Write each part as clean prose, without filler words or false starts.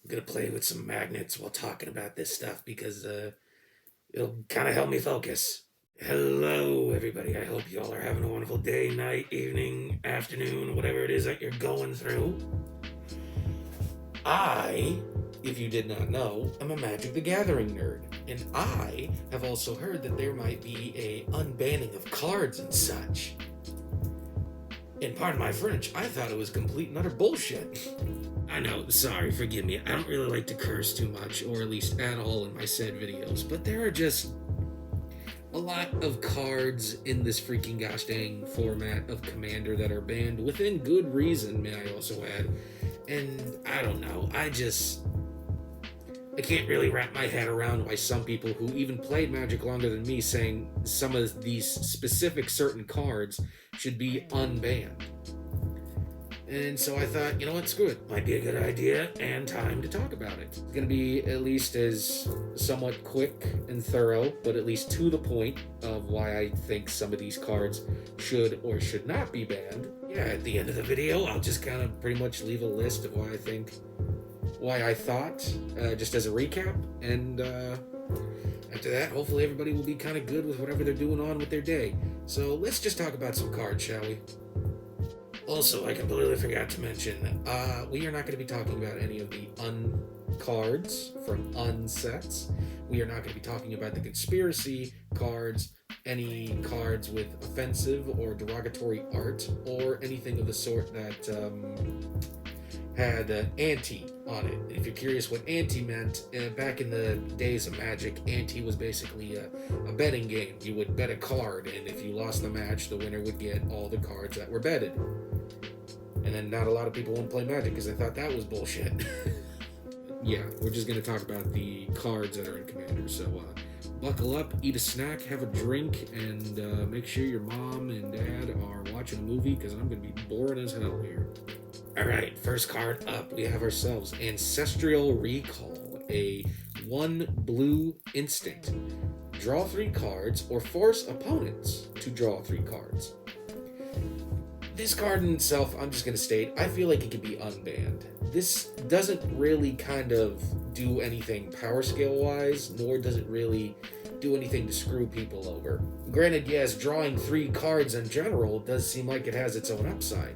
I'm gonna play with some magnets while talking about this stuff because it'll kind of help me focus. Hello, everybody. I hope you all are having a wonderful day, night, evening, afternoon, whatever it is that you're going through. I, if you did not know, am a Magic the Gathering nerd, and I have also heard that there might be a unbanning of cards and such. And pardon my French, I thought it was complete and utter bullshit. I know, sorry, forgive me. I don't really like to curse too much, or at least at all in my said videos, but there are just a lot of cards in this freaking gosh dang format of Commander that are banned within good reason, may I also add. And I don't know, I can't really wrap my head around why some people who even played Magic longer than me saying some of these specific certain cards should be unbanned. And so I thought, you know what, screw it. Might be a good idea and time to talk about it. It's going to be at least as somewhat quick and thorough, but at least to the point of why I think some of these cards should or should not be banned. Yeah, at the end of the video, I'll just kind of pretty much leave a list of why I thought, just as a recap. And after that, hopefully everybody will be kind of good with whatever they're doing on with their day. So let's just talk about some cards, shall we? Also, I completely forgot to mention, we are not going to be talking about any of the cards from unsets. We are not going to be talking about the conspiracy cards, any cards with offensive or derogatory art, or anything of the sort that had ante on it. If you're curious what ante meant, back in the days of Magic, ante was basically a betting game. You would bet a card, and if you lost the match, the winner would get all the cards that were betted. And then not a lot of people wouldn't play Magic because they thought that was bullshit. Yeah, we're just going to talk about the cards that are in Commander. So buckle up, eat a snack, have a drink, and make sure your mom and dad are watching a movie because I'm going to be boring as hell here. Alright, first card up, we have ourselves Ancestral Recall, a 1 blue instant. Draw 3 cards or force opponents to draw 3 cards. This card in itself, I'm just going to state, I feel like it could be unbanned. This doesn't really kind of do anything power scale wise, nor does it really do anything to screw people over. Granted, yes, drawing 3 cards in general does seem like it has its own upside.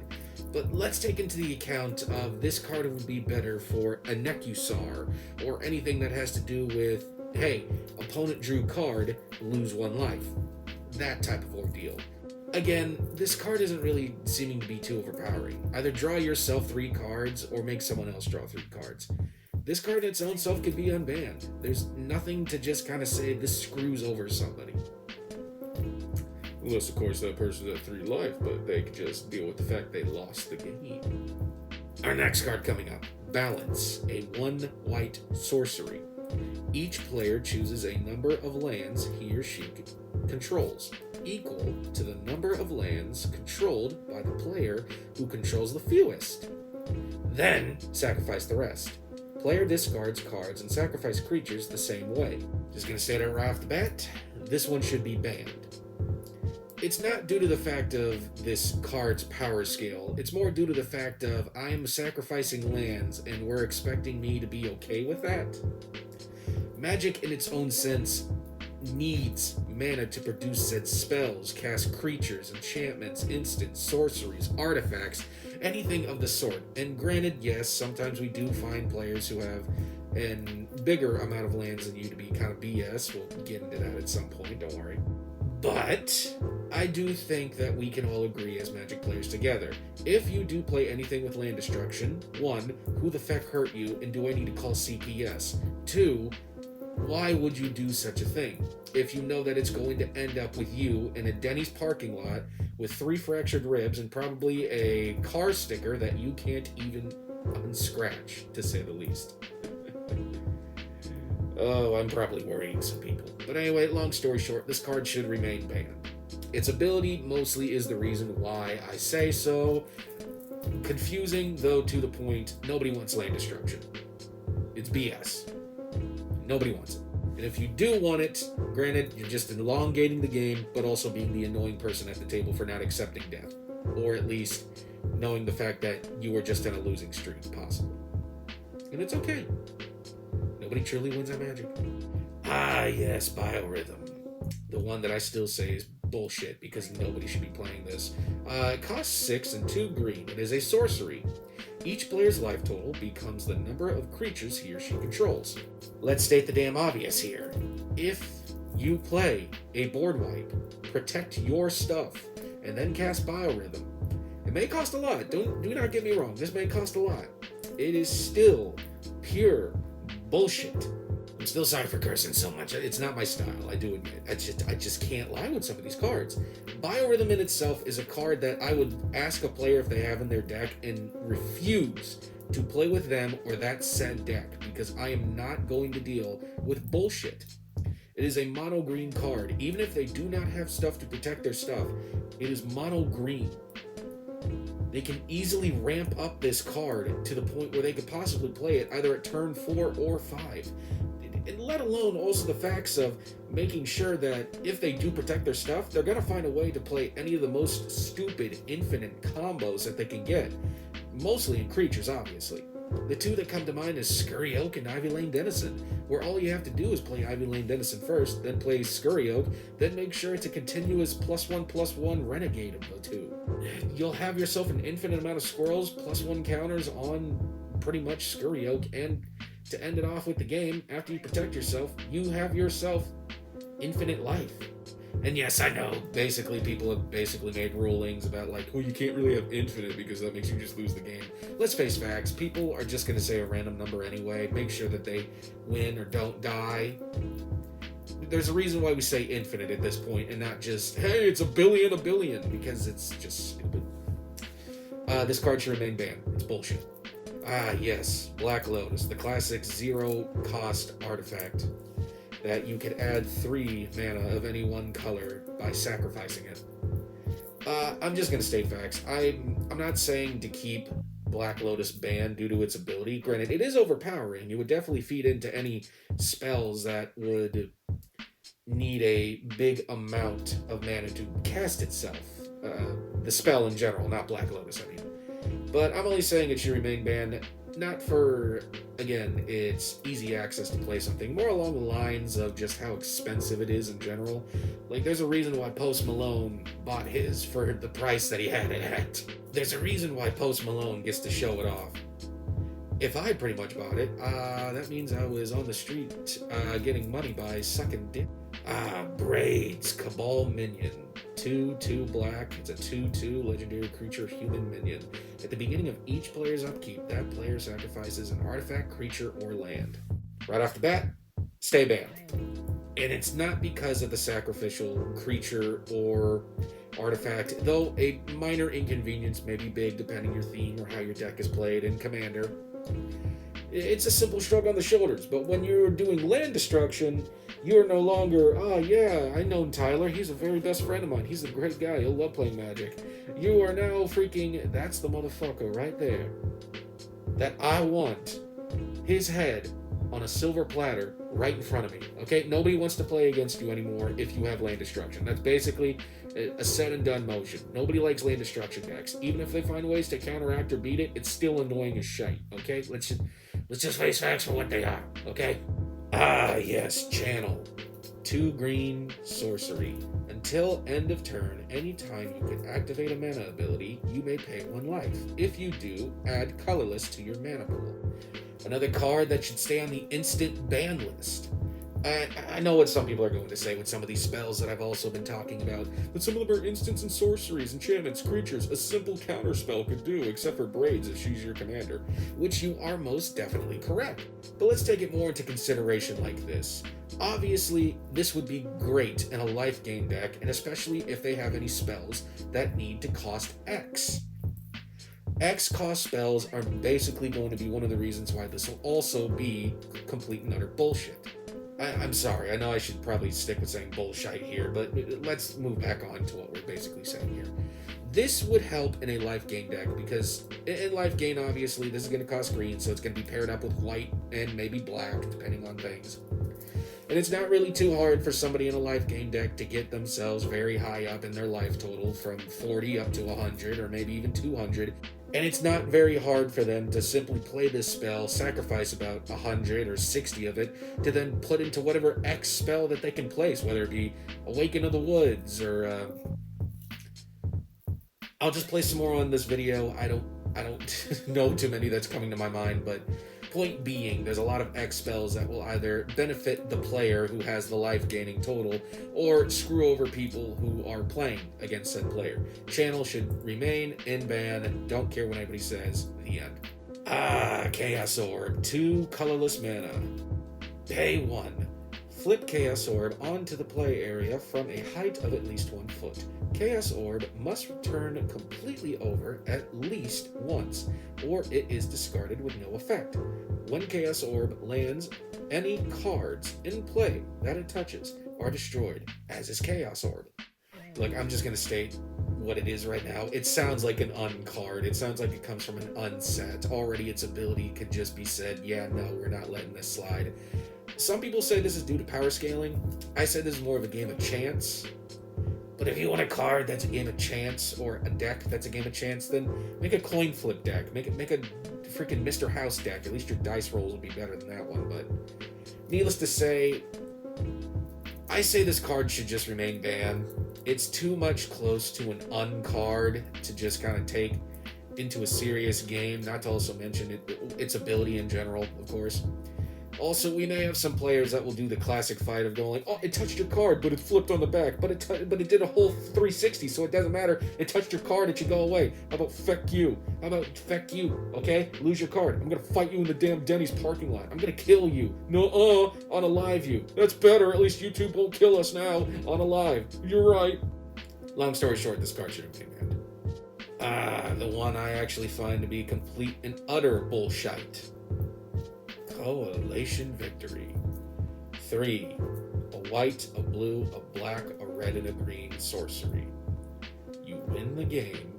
But let's take into the account of this card would be better for a Nekusar, or anything that has to do with, hey, opponent drew card, lose 1 life. That type of ordeal. Again, this card isn't really seeming to be too overpowering. Either draw yourself 3 cards, or make someone else draw 3 cards. This card in its own self could be unbanned. There's nothing to just kind of say this screws over somebody. Unless, of course, that person's at 3 life, but they can just deal with the fact they lost the game. Our next card coming up, Balance, a 1 white sorcery. Each player chooses a number of lands he or she controls, equal to the number of lands controlled by the player who controls the fewest. Then, sacrifice the rest. Player discards cards and sacrifice creatures the same way. Just gonna say that right off the bat, this one should be banned. It's not due to the fact of this card's power scale. It's more due to the fact of I'm sacrificing lands and we're expecting me to be okay with that. Magic in its own sense needs mana to produce said spells, cast creatures, enchantments, instants, sorceries, artifacts, anything of the sort. And granted, yes, sometimes we do find players who have a bigger amount of lands than you to be kind of BS. We'll get into that at some point, don't worry. But I do think that we can all agree as Magic players together. If you do play anything with land destruction, 1, who the feck hurt you and do I need to call CPS? 2, why would you do such a thing? If you know that it's going to end up with you in a Denny's parking lot with 3 fractured ribs and probably a car sticker that you can't even unscratch, to say the least. Oh, I'm probably worrying some people. But anyway, long story short, this card should remain banned. Its ability mostly is the reason why I say so. Confusing, though to the point, nobody wants land destruction. It's BS. Nobody wants it. And if you do want it, granted, you're just elongating the game, but also being the annoying person at the table for not accepting death. Or at least knowing the fact that you were just in a losing streak, possibly. and it's okay. Nobody truly wins at Magic. Ah, yes, Biorhythm. The one that I still say is bullshit because nobody should be playing this. It costs 6 and 2 green. It is a sorcery. Each player's life total becomes the number of creatures he or she controls. Let's state the damn obvious here. If you play a board wipe, protect your stuff, and then cast Biorhythm, it may cost a lot. Do not get me wrong. This may cost a lot. It is still pure bullshit. I'm still sorry for cursing so much. It's not my style, I do admit. I just can't lie with some of these cards. Biorhythm in itself is a card that I would ask a player if they have in their deck and refuse to play with them or that said deck, because I am not going to deal with bullshit. It is a mono green card. Even if they do not have stuff to protect their stuff, it is mono green. They can easily ramp up this card to the point where they could possibly play it either at turn 4 or 5. And let alone also the facts of making sure that if they do protect their stuff, they're going to find a way to play any of the most stupid infinite combos that they can get. Mostly in creatures, obviously. The two that come to mind is Scurry Oak and Ivy Lane Denizen, where all you have to do is play Ivy Lane Denizen first, then play Scurry Oak, then make sure it's a continuous +1/+1 renegade of the two. You'll have yourself an infinite amount of squirrels, +1 counters on pretty much Scurry Oak, and to end it off with the game, after you protect yourself, you have yourself infinite life. And yes, I know, basically people have basically made rulings about like, oh, you can't really have infinite because that makes you just lose the game. Let's face facts, people are just going to say a random number anyway, make sure that they win or don't die. There's a reason why we say infinite at this point and not just, hey, it's a billion, because it's just stupid. This card should remain banned. It's bullshit. Ah, yes, Black Lotus, the classic 0-cost artifact that you can add 3 mana of any one color by sacrificing it. I'm just gonna state facts. I'm not saying to keep Black Lotus banned due to its ability. Granted, it is overpowering. It would definitely feed into any spells that would need a big amount of mana to cast itself. The spell in general, not Black Lotus, I mean. But I'm only saying it should remain banned, not for, again, its easy access to play something, more along the lines of just how expensive it is in general. Like, there's a reason why Post Malone bought his for the price that he had it at. There's a reason why Post Malone gets to show it off. If I pretty much bought it, that means I was on the street getting money by sucking dick. Braids, Cabal Minion. 2/2 black. It's a 2/2 legendary creature human minion. At the beginning of each player's upkeep, that player sacrifices an artifact, creature, or land. Right off the bat, stay banned. And it's not because of the sacrificial creature or artifact, though a minor inconvenience may be big depending your theme or how your deck is played in Commander. It's a simple shrug on the shoulders, but when you're doing land destruction, you're no longer, oh yeah, I know Tyler, he's a very best friend of mine, he's a great guy, he'll love playing Magic. You are now freaking, that's the motherfucker right there that I want his head on a silver platter right in front of me, okay? Nobody wants to play against you anymore if you have land destruction. That's basically a said and done motion. Nobody likes land destruction decks. Even if they find ways to counteract or beat it, it's still annoying as shite, okay? Let's just face facts for what they are, okay? Ah, yes, channel. 2 green sorcery. Until end of turn, anytime you can activate a mana ability, you may pay 1 life. If you do, add colorless to your mana pool. Another card that should stay on the instant ban list. I know what some people are going to say with some of these spells that I've also been talking about, but some of them are instants and sorceries, enchantments, creatures, a simple counter spell could do, except for Braids if she's your commander, which you are most definitely correct. But let's take it more into consideration like this. Obviously, this would be great in a life gain deck, and especially if they have any spells that need to cost X. X cost spells are basically going to be one of the reasons why this will also be complete and utter bullshit. I'm sorry, I know I should probably stick with saying bullshit here, but let's move back on to what we're basically saying here. This would help in a life gain deck, because in life gain, obviously, this is going to cost green, so it's going to be paired up with white and maybe black, depending on things. And it's not really too hard for somebody in a life gain deck to get themselves very high up in their life total, from 40 up to 100, or maybe even 200, And it's not very hard for them to simply play this spell, sacrifice about 100 or 60 of it, to then put into whatever X spell that they can place, whether it be Awaken of the Woods or I'll just play some more on this video. I don't know too many that's coming to my mind, but point being, there's a lot of X spells that will either benefit the player who has the life gaining total, or screw over people who are playing against said player. Channel should remain in ban, don't care what anybody says, the end. Chaos Orb, 2 colorless mana. Pay 1. Flip Chaos Orb onto the play area from a height of at least 1 foot. Chaos Orb must return completely over at least once, or it is discarded with no effect. When Chaos Orb lands, any cards in play that it touches are destroyed, as is Chaos Orb. Look, I'm just going to state what it is right now. It sounds like an uncard. It sounds like it comes from an unset. Already its ability could just be said, yeah, no, we're not letting this slide. Some people say this is due to power scaling. I said this is more of a game of chance. But if you want a card that's a game of chance, or a deck that's a game of chance, then make a coin flip deck. Make a freaking Mr. House deck. At least your dice rolls will be better than that one. But needless to say, I say this card should just remain banned. It's too much close to an uncard to just kind of take into a serious game. Not to also mention its ability in general, of course. Also, we may have some players that will do the classic fight of going like, oh, it touched your card, but it flipped on the back, but it did a whole 360, so it doesn't matter. It touched your card, it should go away. How about feck you? How about feck you? Okay, lose your card. I'm gonna fight you in the damn Denny's parking lot. I'm gonna kill you. No, on a live view. That's better. At least YouTube won't kill us now on a live. You're right. Long story short, this card should have been banned. The one I actually find to be complete and utter bullshit. Coalition Victory. 3. A white, a blue, a black, a red, and a green sorcery. You win the game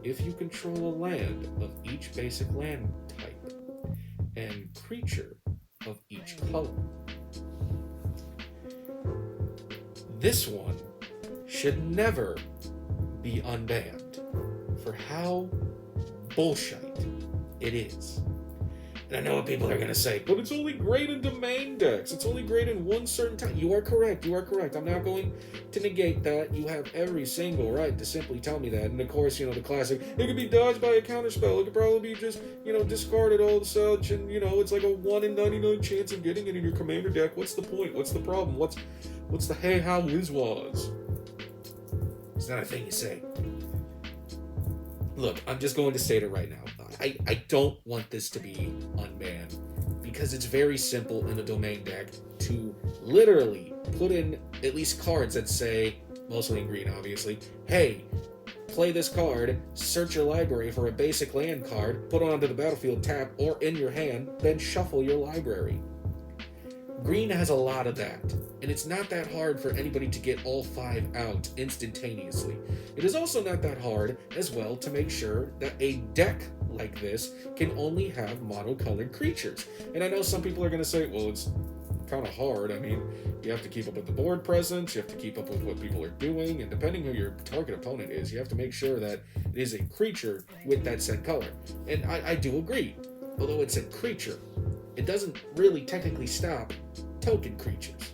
if you control a land of each basic land type and creature of each color. This one should never be unbanned for how bullshit it is. And I know what people are going to say, but it's only great in domain decks. It's only great in one certain time. You are correct. You are correct. I'm not going to negate that. You have every single right to simply tell me that. And of course, the classic, it could be dodged by a counterspell. It could probably be just, discarded all such. And, it's like a 1 in 99 chance of getting it in your commander deck. What's the point? What's the problem? What's the hey, how, whiz was? It's not a thing you say. Look, I'm just going to state it right now. I don't want this to be unbanned because it's very simple in a domain deck to literally put in at least cards that say, mostly in green obviously, hey, play this card, search your library for a basic land card, put it onto the battlefield, tap, or in your hand, then shuffle your library. Green has a lot of that, and it's not that hard for anybody to get all 5 out instantaneously. It is also not that hard as well to make sure that a deck like this can only have monocolored creatures. And I know some people are going to say, well, it's kind of hard. I mean, you have to keep up with the board presence, you have to keep up with what people are doing, and depending who your target opponent is, you have to make sure that it is a creature with that said color. And I do agree, although it's a creature, it doesn't really technically stop token creatures.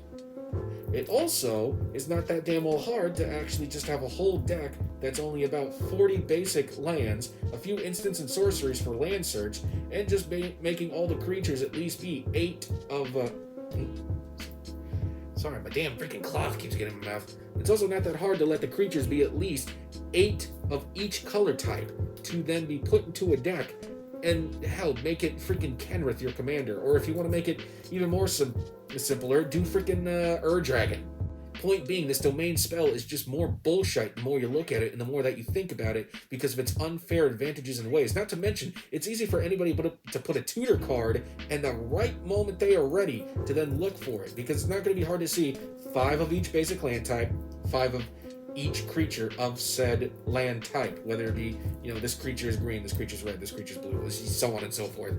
It also is not that damn well hard to actually just have a whole deck that's only about 40 basic lands, a few instants and sorceries for land search, and just making all the creatures at least be 8 of... Sorry, my damn freaking cloth keeps getting in my mouth. It's also not that hard to let the creatures be at least 8 of each color type to then be put into a deck. And hell, make it freaking Kenrith your commander. Or if you want to make it even more simpler, do freaking Ur-Dragon. Point being, this domain spell is just more bullshit the more you look at it and the more that you think about it because of its unfair advantages and ways. Not to mention, it's easy for anybody to put a tutor card and the right moment they are ready to then look for it, because it's not going to be hard to see 5 of each basic land type, 5 of each creature of said land type, whether it be, this creature is green, this creature is red, this creature is blue, so on and so forth.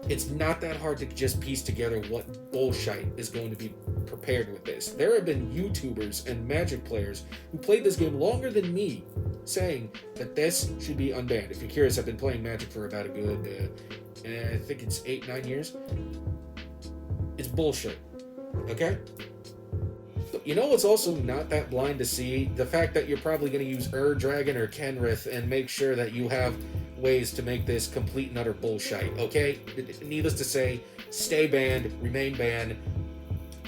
It's not that hard to just piece together what bullshit is going to be prepared with this. There have been YouTubers and Magic players who played this game longer than me saying that this should be unbanned. If you're curious, I've been playing Magic for about a good, I think it's 8-9 years. It's bullshit. Okay? You know what's also not that blind to see? The fact that you're probably going to use Dragon or Kenrith and make sure that you have ways to make this complete and utter bullshit, okay? Needless to say, stay banned, remain banned.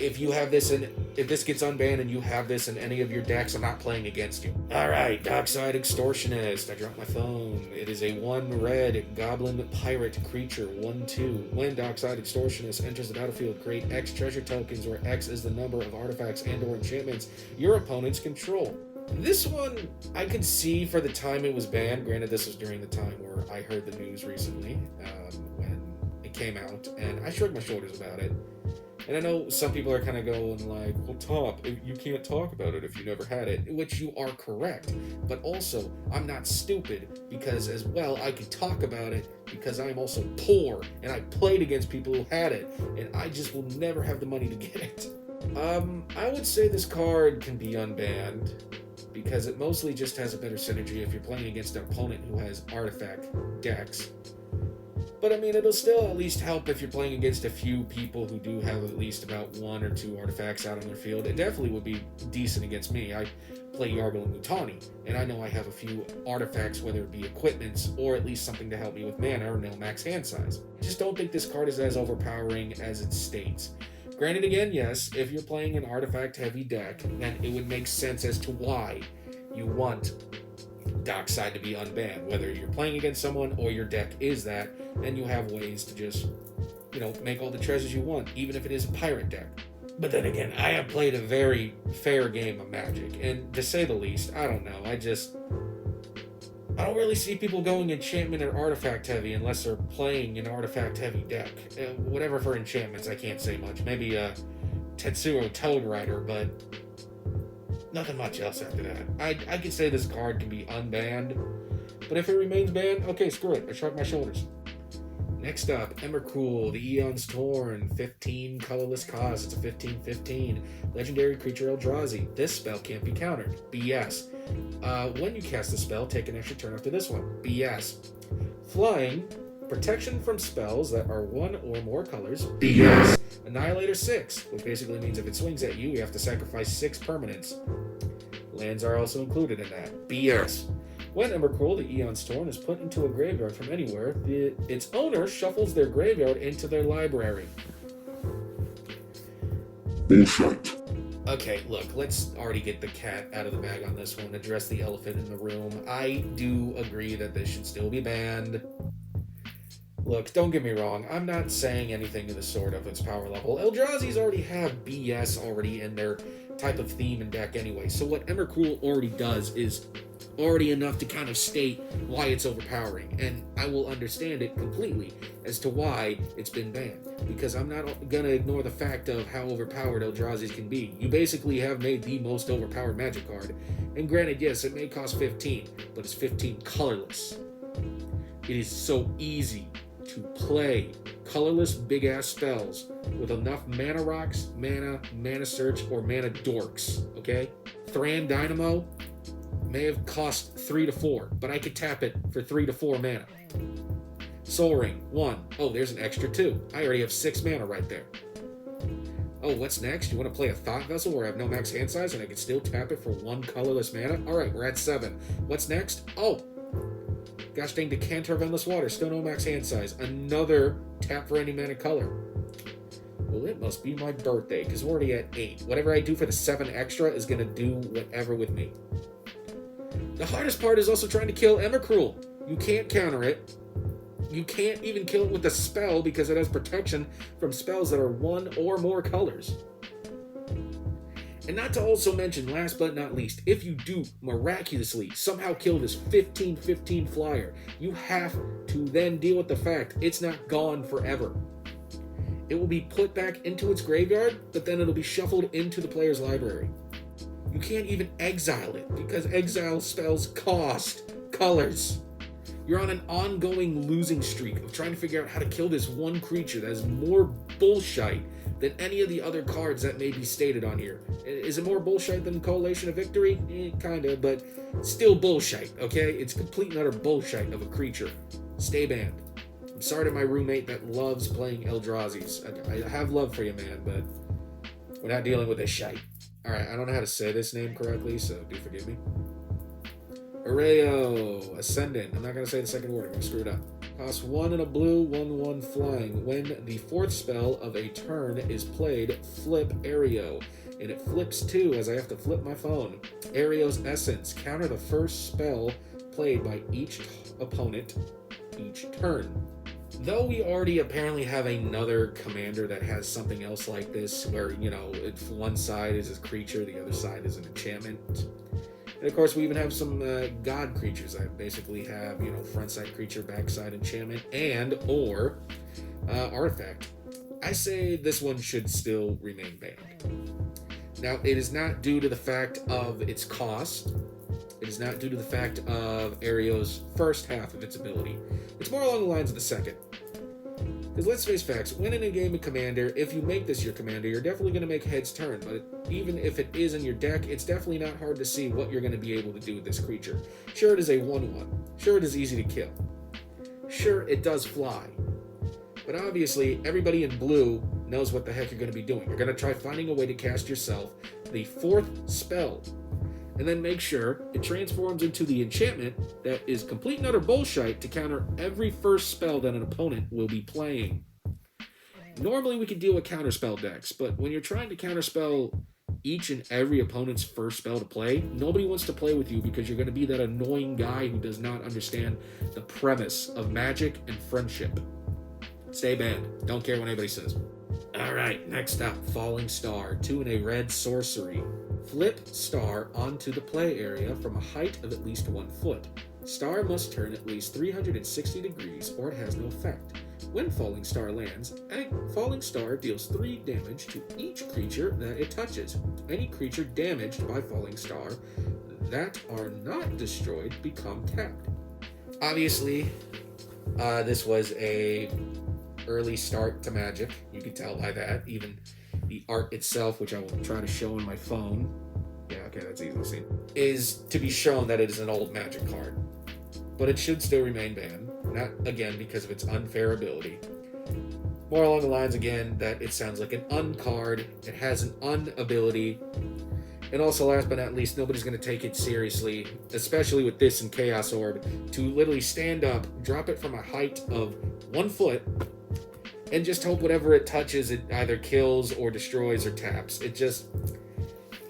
If you have this if this gets unbanned and you have this in any of your decks, I'm not playing against you. Alright, Dockside Extortionist. I dropped my phone. It is a 1 red goblin pirate creature, 1/2. When Dockside Extortionist enters the battlefield, create X treasure tokens, where X is the number of artifacts and or enchantments your opponents control. This one, I could see for the time it was banned. Granted, this was during the time where I heard the news recently, when it came out, and I shrugged my shoulders about it. And I know some people are kind of going like, well, Top, you can't talk about it if you never had it, which you are correct. But also, I'm not stupid, because as well, I can talk about it because I'm also poor, and I played against people who had it, and I just will never have the money to get it. I would say this card can be unbanned, because it mostly just has a better synergy if you're playing against an opponent who has artifact decks. But I mean, it'll still at least help if you're playing against a few people who do have at least about 1 or 2 artifacts out on their field. It definitely would be decent against me. I play Yargle and Mutani, and I know I have a few artifacts, whether it be equipments or at least something to help me with mana or no max hand size. I just don't think this card is as overpowering as it states. Granted, again, yes, if you're playing an artifact-heavy deck, then it would make sense as to why you want Dockside to be unbanned, whether you're playing against someone or your deck is that, and you have ways to just, make all the treasures you want, even if it is a pirate deck. But then again, I have played a very fair game of Magic, and to say the least, I don't know, I don't really see people going enchantment or artifact heavy unless they're playing an artifact heavy deck. Whatever for enchantments, I can't say much. Maybe a Tetsuo Toad Rider, but nothing much else after that. I could say this card can be unbanned, but if it remains banned, okay, screw it. I shrug my shoulders. Next up, Emrakul, the Eon's Torn, 15 colorless cost. It's a 15/15 legendary creature Eldrazi. This spell can't be countered. BS. When you cast the spell, take an extra turn after this one. BS. Flying, protection from spells that are 1 or more colors. BS. Annihilator 6, which basically means if it swings at you, you have to sacrifice 6 permanents. Lands are also included in that. BS. When Emrakul, the Eon's Torn, is put into a graveyard from anywhere, its owner shuffles their graveyard into their library. Bullshit. Okay, look, let's already get the cat out of the bag on this one, address the elephant in the room. I do agree that this should still be banned. Look, don't get me wrong, I'm not saying anything to the sort of its power level. Eldrazi's already have BS already in their type of theme and deck anyway, so what Emrakul already does is already enough to kind of state why it's overpowering, and I will understand it completely as to why it's been banned, because I'm not gonna ignore the fact of how overpowered Eldrazi's can be. You basically have made the most overpowered Magic card, and granted, yes, it may cost 15, but it's 15 colorless. It is so easy to play colorless big-ass spells with enough mana rocks, mana search, or mana dorks, okay? Thran Dynamo may have cost 3 to 4, but I could tap it for 3 to 4 mana. Soul Ring, 1. Oh, there's an extra 2. I already have 6 mana right there. Oh, what's next? You want to play a Thought Vessel where I have no max hand size and I can still tap it for 1 colorless mana? Alright, we're at 7. What's next? Oh! Gosh dang, Decanter of Endless Water, still no max hand size. Another tap for any mana color. Well, it must be my birthday, because we're already at 8. Whatever I do for the 7 extra is going to do whatever with me. The hardest part is also trying to kill Emrakul. You can't counter it. You can't even kill it with a spell because it has protection from spells that are 1 or more colors. And not to also mention, last but not least, if you do miraculously somehow kill this 15/15 flyer, you have to then deal with the fact it's not gone forever. It will be put back into its graveyard, but then it'll be shuffled into the player's library. You can't even exile it, because exile spells cost colors. You're on an ongoing losing streak of trying to figure out how to kill this one creature that is more bullshit than any of the other cards that may be stated on here. Is it more bullshit than Coalition of Victory? Kinda, but still bullshit, okay? It's complete and utter bullshit of a creature. Stay banned. I'm sorry to my roommate that loves playing Eldrazi's. I have love for you, man, but we're not dealing with this shite. Alright, I don't know how to say this name correctly, so do forgive me. Areo, Ascendant. I'm not going to say the second word, I'm going to screw it up. Cost 1 and a blue, 1/1 flying. When the fourth spell of a turn is played, flip Areo. And it flips too, as I have to flip my phone. Areo's Essence. Counter the first spell played by each opponent each turn. Though we already apparently have another commander that has something else like this, where, you know, if one side is a creature, the other side is an enchantment. And of course, we even have some god creatures that basically have, you know, front side creature, back side enchantment, and or artifact. I say this one should still remain banned. Now, it is not due to the fact of its cost. It is not due to the fact of Areo's first half of its ability. It's more along the lines of the second. Because let's face facts, when in a game of Commander, if you make this your Commander, you're definitely going to make heads turn, but even if it is in your deck, it's definitely not hard to see what you're going to be able to do with this creature. Sure, it is a 1/1. Sure, it is easy to kill. Sure, it does fly. But obviously, everybody in blue knows what the heck you're going to be doing. You're going to try finding a way to cast yourself the fourth spell, and then make sure it transforms into the enchantment that is complete and utter bullshit to counter every first spell that an opponent will be playing. Normally we could deal with counterspell decks, but when you're trying to counterspell each and every opponent's first spell to play, nobody wants to play with you because you're going to be that annoying guy who does not understand the premise of magic and friendship. Stay banned. Don't care what anybody says. Alright, next up, Falling Star. 2 and a red sorcery. Flip Star onto the play area from a height of at least 1 foot. Star must turn at least 360 degrees or it has no effect. When Falling Star lands, a Falling Star deals 3 damage to each creature that it touches. Any creature damaged by Falling Star that are not destroyed become tapped. Obviously, this was a early start to Magic. You can tell by that. Even the art itself, which I will try to show on my phone, yeah, okay, that's easily seen, is to be shown that it is an old Magic card. But it should still remain banned. Not, again, because of its unfair ability. More along the lines, again, that it sounds like an un-card, it has an un-ability, and also, last but not least, nobody's going to take it seriously, especially with this and Chaos Orb, to literally stand up, drop it from a height of 1 foot, and just hope whatever it touches, it either kills or destroys or taps. It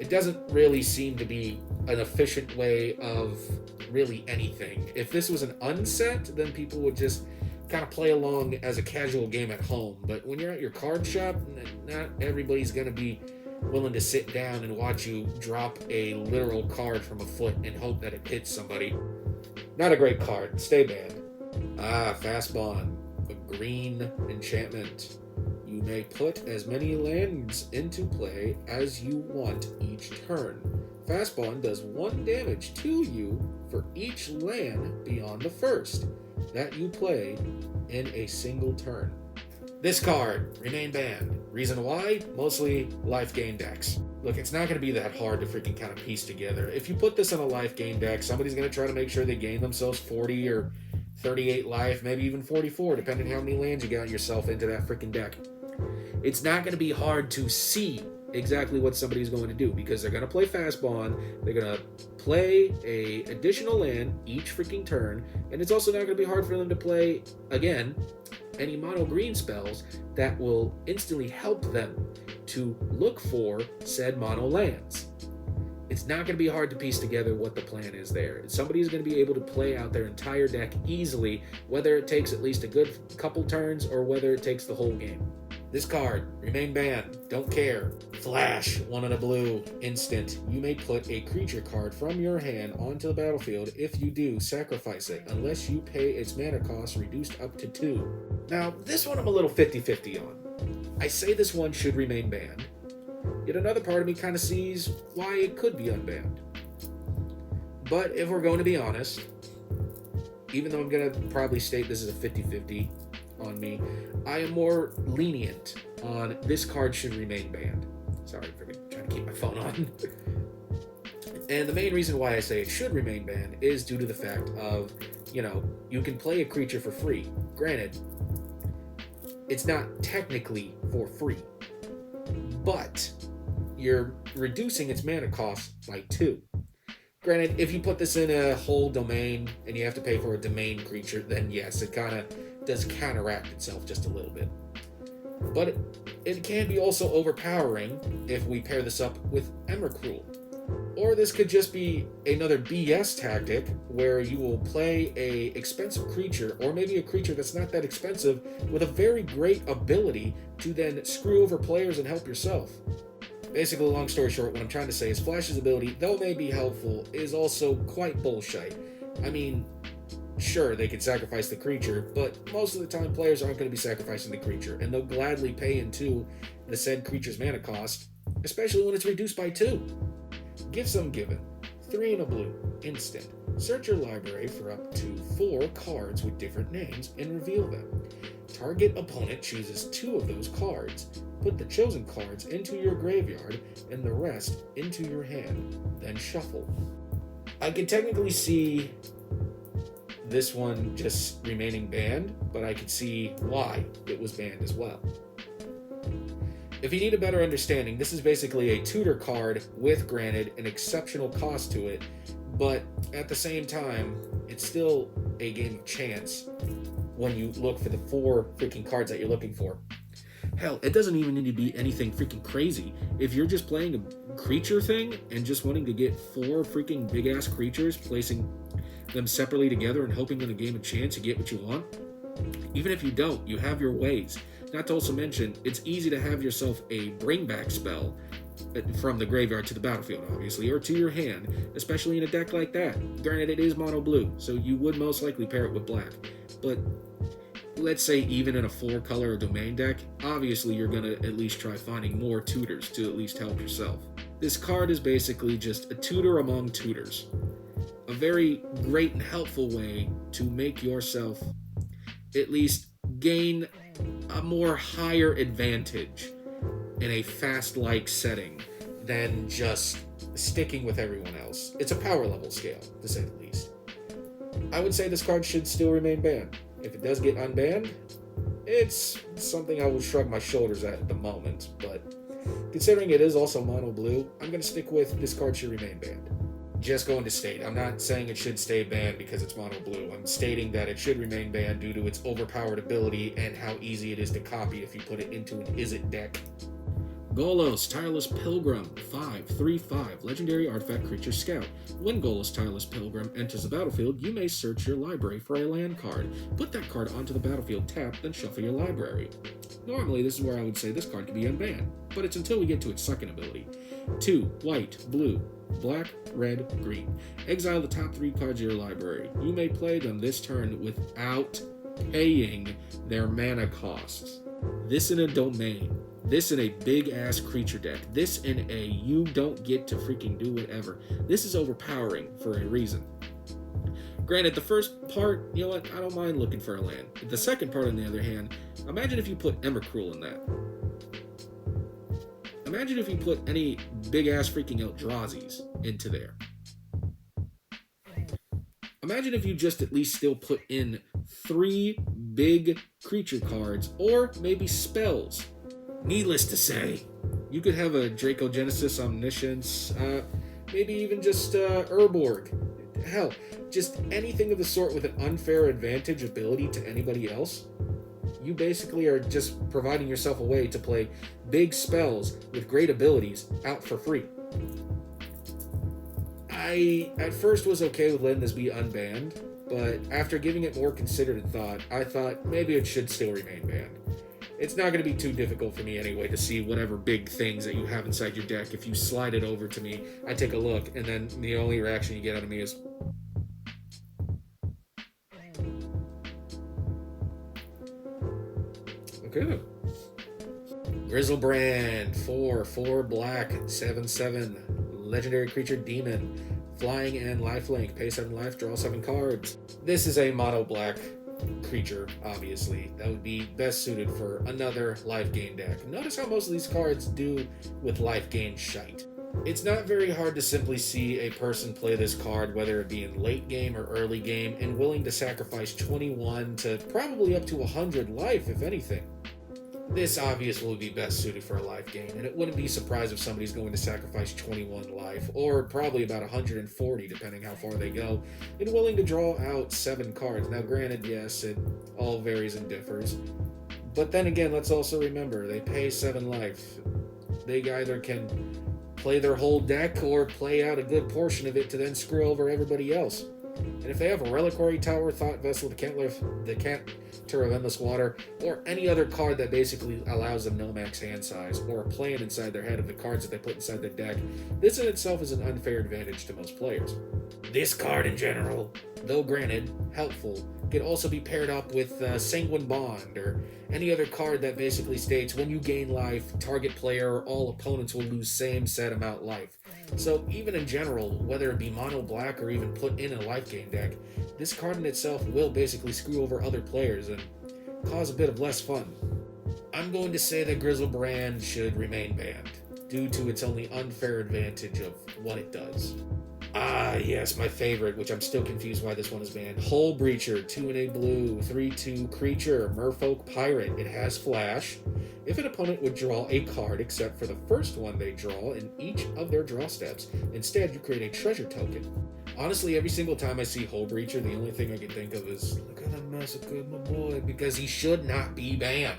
doesn't really seem to be an efficient way of really anything. If this was an unset, then people would just kind of play along as a casual game at home. But when you're at your card shop, not everybody's going to be willing to sit down and watch you drop a literal card from a foot and hope that it hits somebody. Not a great card. Stay banned. Fast Bond. A green enchantment. You may put as many lands into play as you want each turn. Fast Bond does 1 damage to you for each land beyond the first that you play in a single turn. This card, remain banned. Reason why? Mostly life gain decks. Look, it's not going to be that hard to freaking kind of piece together. If you put this on a life gain deck, somebody's going to try to make sure they gain themselves 40 or 38 life, maybe even 44, depending how many lands you got yourself into that freaking deck. It's not going to be hard to see exactly what somebody's going to do, because they're going to play Fast Bond, they're going to play a additional land each freaking turn, and it's also not going to be hard for them to play, again, any mono green spells that will instantly help them to look for said mono lands. It's not going to be hard to piece together what the plan is there. Somebody's going to be able to play out their entire deck easily, whether it takes at least a good couple turns or whether it takes the whole game. This card, remain banned, don't care. Flash, 1 and a blue, instant. You may put a creature card from your hand onto the battlefield. If you do, sacrifice it, unless you pay its mana cost reduced up to 2. Now, this one I'm a little 50-50 on. I say this one should remain banned, yet another part of me kind of sees why it could be unbanned. But if we're going to be honest, even though I'm going to probably state this is a 50-50 on me, I am more lenient on this card should remain banned. Sorry for trying to keep my phone on. And the main reason why I say it should remain banned is due to the fact of, you can play a creature for free. Granted, it's not technically for free, but you're reducing its mana cost by 2. Granted, if you put this in a whole domain and you have to pay for a domain creature, then yes, it kind of does counteract itself just a little bit. But it can be also overpowering if we pair this up with Emrakul. Or this could just be another BS tactic where you will play a expensive creature, or maybe a creature that's not that expensive, with a very great ability to then screw over players and help yourself. Basically, long story short, what I'm trying to say is Flash's ability, though it may be helpful, is also quite bullshit. I mean, sure, they can sacrifice the creature, but most of the time players aren't going to be sacrificing the creature, and they'll gladly pay into the said creature's mana cost, especially when it's reduced by 2. Give some given. 3 and a blue. Instant. Search your library for up to 4 cards with different names and reveal them. Target opponent chooses 2 of those cards. Put the chosen cards into your graveyard and the rest into your hand. Then shuffle. I can technically see this one just remaining banned, but I can see why it was banned as well. If you need a better understanding, this is basically a tutor card with, granted, an exceptional cost to it, but at the same time, it's still a game of chance when you look for the 4 freaking cards that you're looking for. Hell, it doesn't even need to be anything freaking crazy. If you're just playing a creature thing and just wanting to get 4 freaking big-ass creatures, placing them separately together and hoping in a game of chance you get what you want, even if you don't, you have your ways. Not to also mention, it's easy to have yourself a bring back spell from the graveyard to the battlefield, obviously, or to your hand, especially in a deck like that. Granted, it is mono blue, so you would most likely pair it with black. But let's say even in a 4-color or domain deck, obviously you're going to at least try finding more tutors to at least help yourself. This card is basically just a tutor among tutors. A very great and helpful way to make yourself at least gain a more higher advantage in a fast-like setting than just sticking with everyone else. It's a power level scale, to say the least. I would say this card should still remain banned. If it does get unbanned, it's something I will shrug my shoulders at the moment, but considering it is also mono blue, I'm going to stick with this card should remain banned. Just going to state, I'm not saying it should stay banned because it's mono blue. I'm stating that it should remain banned due to its overpowered ability and how easy it is to copy if you put it into an Is-It deck. Golos, Tireless Pilgrim, 5/3/5, Legendary Artifact Creature Scout. When Golos, Tireless Pilgrim enters the battlefield, you may search your library for a land card. Put that card onto the battlefield tapped, then shuffle your library. Normally, this is where I would say this card can be unbanned, but it's until we get to its second ability. 2, white, blue, black, red, green. Exile the top 3 cards of your library. You may play them this turn without paying their mana costs. This in a domain. This in a big-ass creature deck. This in a you don't get to freaking do whatever. This is overpowering for a reason. Granted, the first part, you know what, I don't mind looking for a land. The second part, on the other hand, imagine if you put Emrakul in that. Imagine if you put any big-ass freaking Eldrazi's into there. Imagine if you just at least still put in 3 big creature cards, or maybe spells. Needless to say, you could have a Dracogenesis Omniscience, maybe even just Urborg. Hell, just anything of the sort with an unfair advantage ability to anybody else. You basically are just providing yourself a way to play big spells with great abilities out for free. I at first was okay with letting this be unbanned, but after giving it more considered thought, I thought maybe it should still remain banned. It's not going to be too difficult for me anyway to see whatever big things that you have inside your deck. If you slide it over to me, I take a look, and then the only reaction you get out of me is... Okay. Grizzlebrand, 4/4 black, 7/7, legendary creature demon. Flying and lifelink. Pay 7 life, draw 7 cards. This is a mono black creature, obviously. That would be best suited for another life gain deck. Notice how most of these cards do with life gain shite. It's not very hard to simply see a person play this card, whether it be in late game or early game, and willing to sacrifice 21 to probably up to 100 life, if anything. This obviously would be best suited for a life gain, and it wouldn't be surprised if somebody's going to sacrifice 21 life, or probably about 140 depending how far they go, and willing to draw out 7 cards. Now granted, yes, it all varies and differs, but then again, let's also remember, they pay 7 life. They either can play their whole deck or play out a good portion of it to then screw over everybody else. And if they have a Reliquary Tower, Thought Vessel, the Decanter of Endless Water, or any other card that basically allows them no max hand size, or a plan inside their head of the cards that they put inside their deck, this in itself is an unfair advantage to most players. This card in general, though granted helpful, could also be paired up with Sanguine Bond, or any other card that basically states when you gain life, target player or all opponents will lose same set amount life. So even in general, whether it be mono black or even put in a life gain deck, this card in itself will basically screw over other players and cause a bit of less fun. I'm going to say that Griselbrand should remain banned, due to its only unfair advantage of what it does. Ah, yes, my favorite, which I'm still confused why this one is banned. Hull Breacher, 2 and a blue, 3/2 creature, Merfolk Pirate. It has flash. If an opponent would draw a card except for the first one they draw in each of their draw steps, instead you create a treasure token. Honestly, every single time I see Hull Breacher, the only thing I can think of is, look at him massacre my boy, because he should not be banned.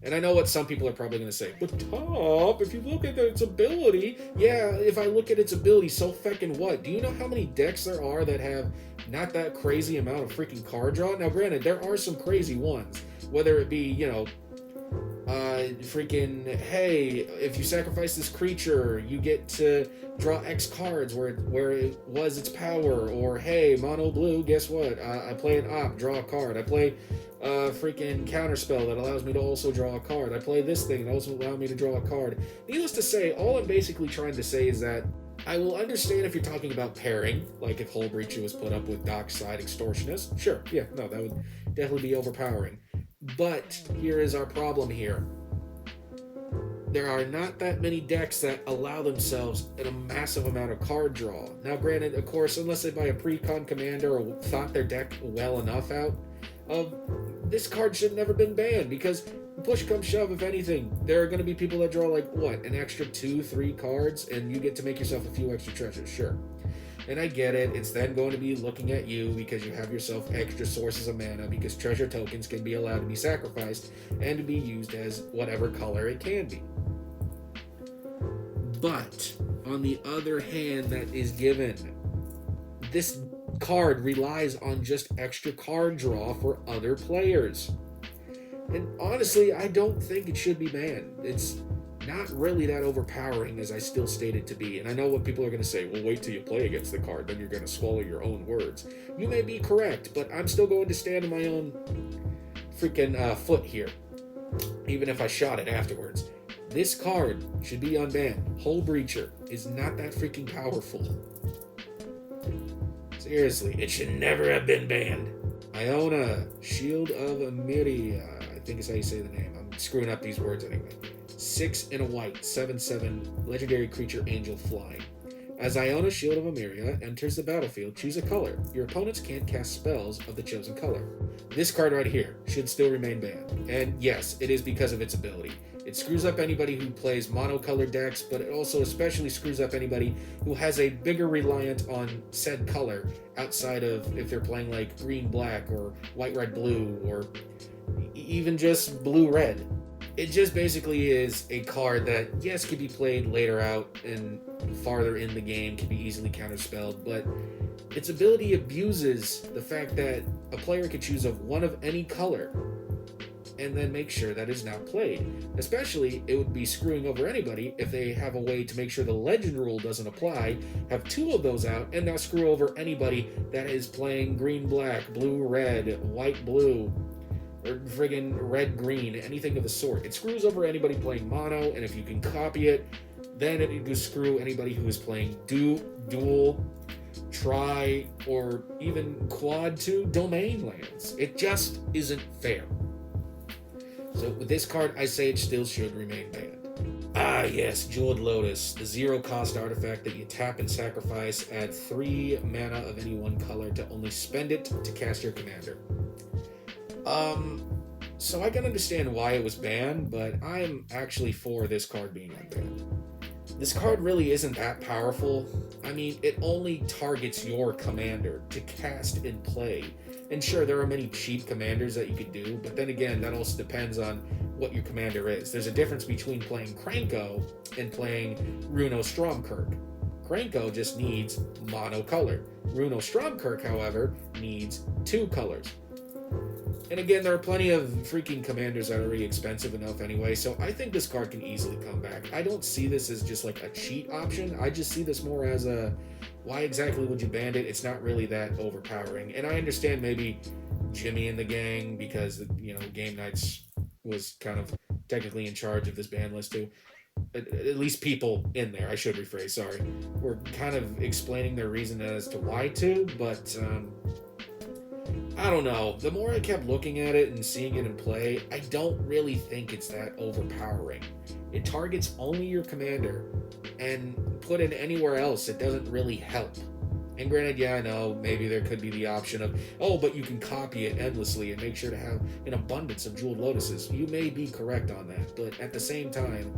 And I know what some people are probably going to say, but Top, if you look at its ability, yeah, if I look at its ability, so feckin' what? Do you know how many decks there are that have not that crazy amount of freaking card draw? Now, granted, there are some crazy ones, whether it be, freaking, hey, if you sacrifice this creature, you get to draw X cards where it was its power, or hey, mono blue, guess what? I play an op, draw a card. I play freaking counterspell that allows me to also draw a card. I play this thing that also allows me to draw a card. Needless to say, all I'm basically trying to say is that I will understand if you're talking about pairing, like if Hull Breacher was put up with Dockside Extortionist. Sure, yeah, no, that would definitely be overpowering. But here is our problem here. There are not that many decks that allow themselves a massive amount of card draw. Now granted, of course, unless they buy a pre-con commander or thought their deck well enough out, this card should have never been banned, because push come shove, if anything, there are going to be people that draw like, what, an extra 2-3 cards, and you get to make yourself a few extra treasures, sure. And I get it, it's then going to be looking at you because you have yourself extra sources of mana, because treasure tokens can be allowed to be sacrificed and to be used as whatever color it can be. But, on the other hand that is given, this card relies on just extra card draw for other players. And honestly, I don't think it should be banned. It's not really that overpowering as I still state it to be. And I know what people are going to say, well, wait till you play against the card, then you're going to swallow your own words. You may be correct, but I'm still going to stand on my own freaking foot here, even if I shot it afterwards. This card should be unbanned. Hull Breacher is not that freaking powerful. Seriously, it should never have been banned. Iona, Shield of Emiria, I think is how you say the name. I'm screwing up these words anyway. 6 and a white, 7/7, legendary creature, angel flying. As Iona, Shield of Emiria enters the battlefield, choose a color. Your opponents can't cast spells of the chosen color. This card right here should still remain banned. And yes, it is because of its ability. It screws up anybody who plays monocolored decks, but it also especially screws up anybody who has a bigger reliance on said color outside of if they're playing like green-black or white-red-blue or even just blue-red. It just basically is a card that, yes, can be played later out and farther in the game, can be easily counterspelled, but its ability abuses the fact that a player could choose of one of any color and then make sure that is not played. Especially, it would be screwing over anybody if they have a way to make sure the legend rule doesn't apply, have 2 of those out, and now screw over anybody that is playing green-black, blue-red, white-blue, or friggin' red-green, anything of the sort. It screws over anybody playing mono, and if you can copy it, then it would screw anybody who is playing dual, tri, or even quad 2 domain lands. It just isn't fair. So with this card, I say it still should remain banned. Ah yes, Jeweled Lotus, the 0-cost artifact that you tap and sacrifice, add 3 mana of any one color to only spend it to cast your commander. So I can understand why it was banned, but I'm actually for this card being unbanned. This card really isn't that powerful. I mean, it only targets your commander to cast and play. And sure, there are many cheap commanders that you could do, but then again, that also depends on what your commander is. There's a difference between playing Kranko and playing Runo Stromkirk. Kranko just needs mono color. Runo Stromkirk, however, needs 2 colors. And again, there are plenty of freaking commanders that are already expensive enough anyway, so I think this card can easily come back. I don't see this as just like a cheat option. I just see this more as a, why exactly would you ban it? It's not really that overpowering. And I understand maybe Jimmy and the gang, because, you know, Game Nights was kind of technically in charge of this ban list too. At least people in there, I should rephrase, sorry, were kind of explaining their reason as to why to, but I don't know. The more I kept looking at it and seeing it in play, I don't really think it's that overpowering. It targets only your commander, and put it anywhere else, it doesn't really help. And granted, yeah, I know, maybe there could be the option of, oh, but you can copy it endlessly and make sure to have an abundance of Jeweled Lotuses. You may be correct on that, but at the same time,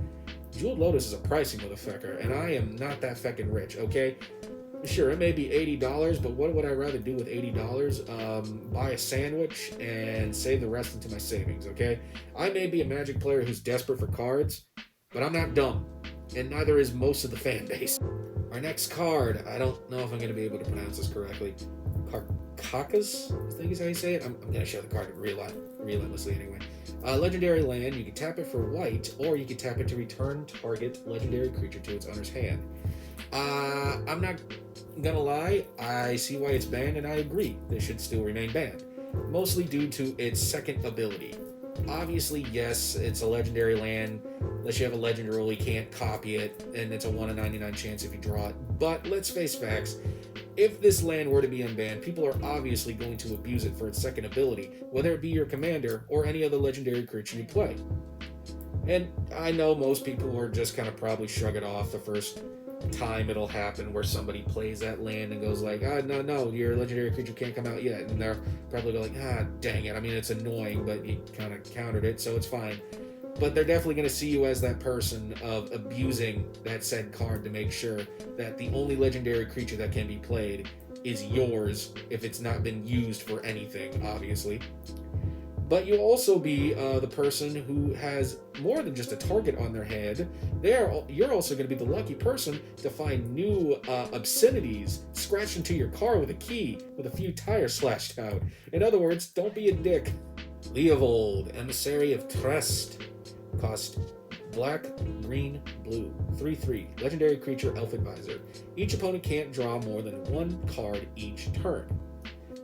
Jeweled Lotus is a pricey motherfucker, and I am not that feckin' rich, okay? Sure, it may be $80, but what would I rather do with $80? Buy a sandwich and save the rest into my savings, okay? I may be a Magic player who's desperate for cards, but I'm not dumb, and neither is most of the fan base. Our next card, I don't know if I'm going to be able to pronounce this correctly. Kakas, I think is how you say it. I'm going to show the card relentlessly anyway. Legendary land, you can tap it for white, or you can tap it to return target legendary creature to its owner's hand. I'm not gonna lie, I see why it's banned, and I agree this should still remain banned, mostly due to its second ability. Obviously, yes, it's a legendary land. Unless you have a legend rule, you can't copy it, and it's a 1 in 99 chance if you draw it. But let's face facts, if this land were to be unbanned, people are obviously going to abuse it for its second ability, whether it be your commander or any other legendary creature you play. And I know most people are just kind of probably shrug it off the first time it'll happen where somebody plays that land and goes like, no, your legendary creature can't come out yet, and they're probably going like, dang it, I mean, it's annoying, but you kind of countered it, so it's fine. But they're definitely going to see you as that person of abusing that said card to make sure that the only legendary creature that can be played is yours if it's not been used for anything, obviously. But you'll also be the person who has more than just a target on their head. You're also going to be the lucky person to find new obscenities scratched into your car with a key with a few tires slashed out. In other words, don't be a dick. Leovold, Emissary of Trest. Cost black, green, blue. 3/3. Legendary creature, Elf Advisor. Each opponent can't draw more than 1 card each turn.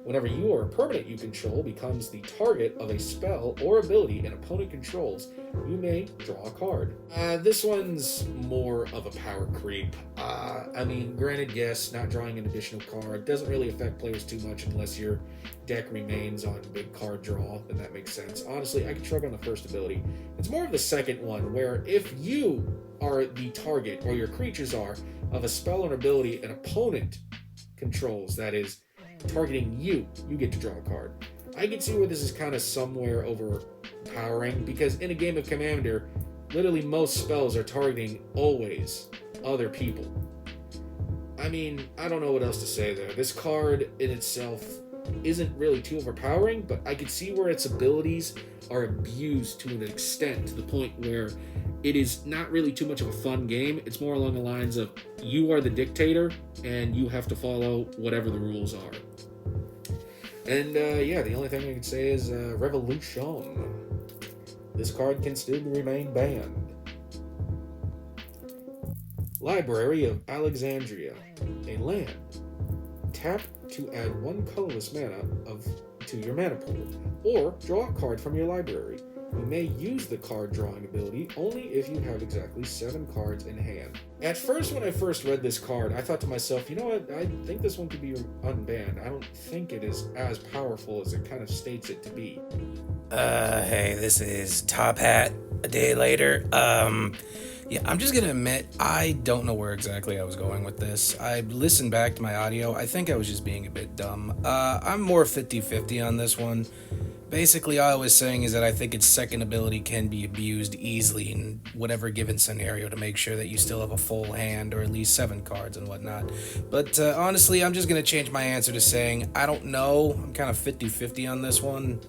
Whenever you or a permanent you control becomes the target of a spell or ability an opponent controls, you may draw a card. This one's more of a power creep. I mean, granted, yes, not drawing an additional card doesn't really affect players too much unless your deck remains on big card draw, then that makes sense. Honestly, I could shrug on the first ability. It's more of the second one, where if you are the target, or your creatures are, of a spell or ability an opponent controls, that is, targeting you get to draw a card. I can see where this is kind of somewhere overpowering, because in a game of Commander, literally most spells are targeting always other people. I mean, I don't know what else to say there. This card in itself isn't really too overpowering, but I could see where its abilities are abused to an extent, to the point where it is not really too much of a fun game. It's more along the lines of, you are the dictator, and you have to follow whatever the rules are. And yeah, the only thing I can say is Revolution. This card can still remain banned. Library of Alexandria. A land. Tap to add 1 colorless mana to your mana pool, or draw a card from your library. You may use the card drawing ability only if you have exactly 7 cards in hand. At first, when I first read this card, I thought to myself, you know what, I think this one could be unbanned. I don't think it is as powerful as it kind of states it to be. Hey, this is Top Hat a day later. Yeah, I'm just gonna admit, I don't know where exactly I was going with this. I listened back to my audio. I think I was just being a bit dumb. I'm more 50-50 on this one. Basically, all I was saying is that I think its second ability can be abused easily in whatever given scenario to make sure that you still have a full hand or at least 7 cards and whatnot. But honestly, I'm just going to change my answer to saying I don't know. I'm kind of 50-50 on this one.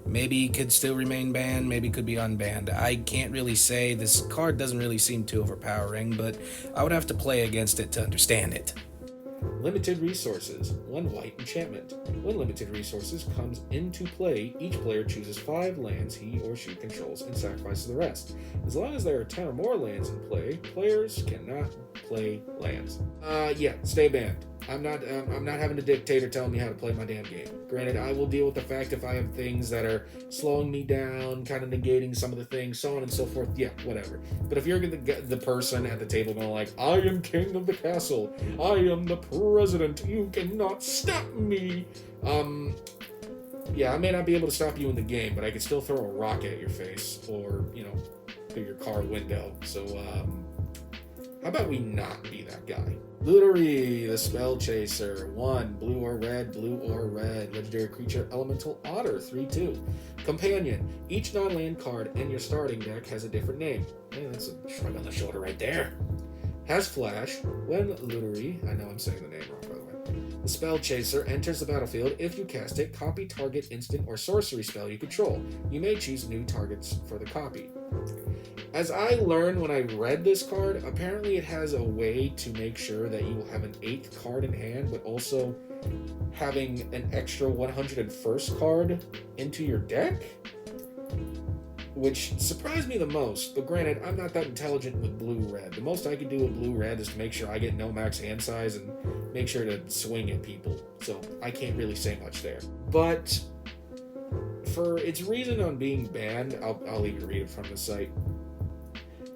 Maybe it could still remain banned, maybe it could be unbanned. I can't really say. This card doesn't really seem too overpowering, but I would have to play against it to understand it. Limited resources. 1 white enchantment. When limited resources comes into play, each player chooses 5 lands he or she controls and sacrifices the rest. As long as there are 10 or more lands in play, players cannot play lands. Yeah, stay banned. I'm not having a dictator telling me how to play my damn game. Granted, I will deal with the fact if I have things that are slowing me down, kind of negating some of the things, so on and so forth. Yeah, whatever. But if you're the person at the table going like, I am king of the castle, I am the president, you cannot stop me. Yeah, I may not be able to stop you in the game, but I could still throw a rock at your face or, through your car window. So, how about we not be that guy? Lootery, the Spell Chaser. 1, blue or red, legendary creature, elemental otter, 3/2. Companion, each non-land card in your starting deck has a different name. Hey, that's a shrug on the shoulder right there. Has flash. When Lootery, I know I'm saying the name wrong by the way. The Spell Chaser enters the battlefield. If you cast it, copy target instant or sorcery spell you control. You may choose new targets for the copy. As I learned when I read this card, apparently it has a way to make sure that you will have an 8th card in hand, but also having an extra 101st card into your deck, which surprised me the most. But granted, I'm not that intelligent with blue-red. The most I can do with blue-red is to make sure I get no max hand size and make sure to swing at people, so I can't really say much there. But for its reason on being banned, I'll even read it from the site,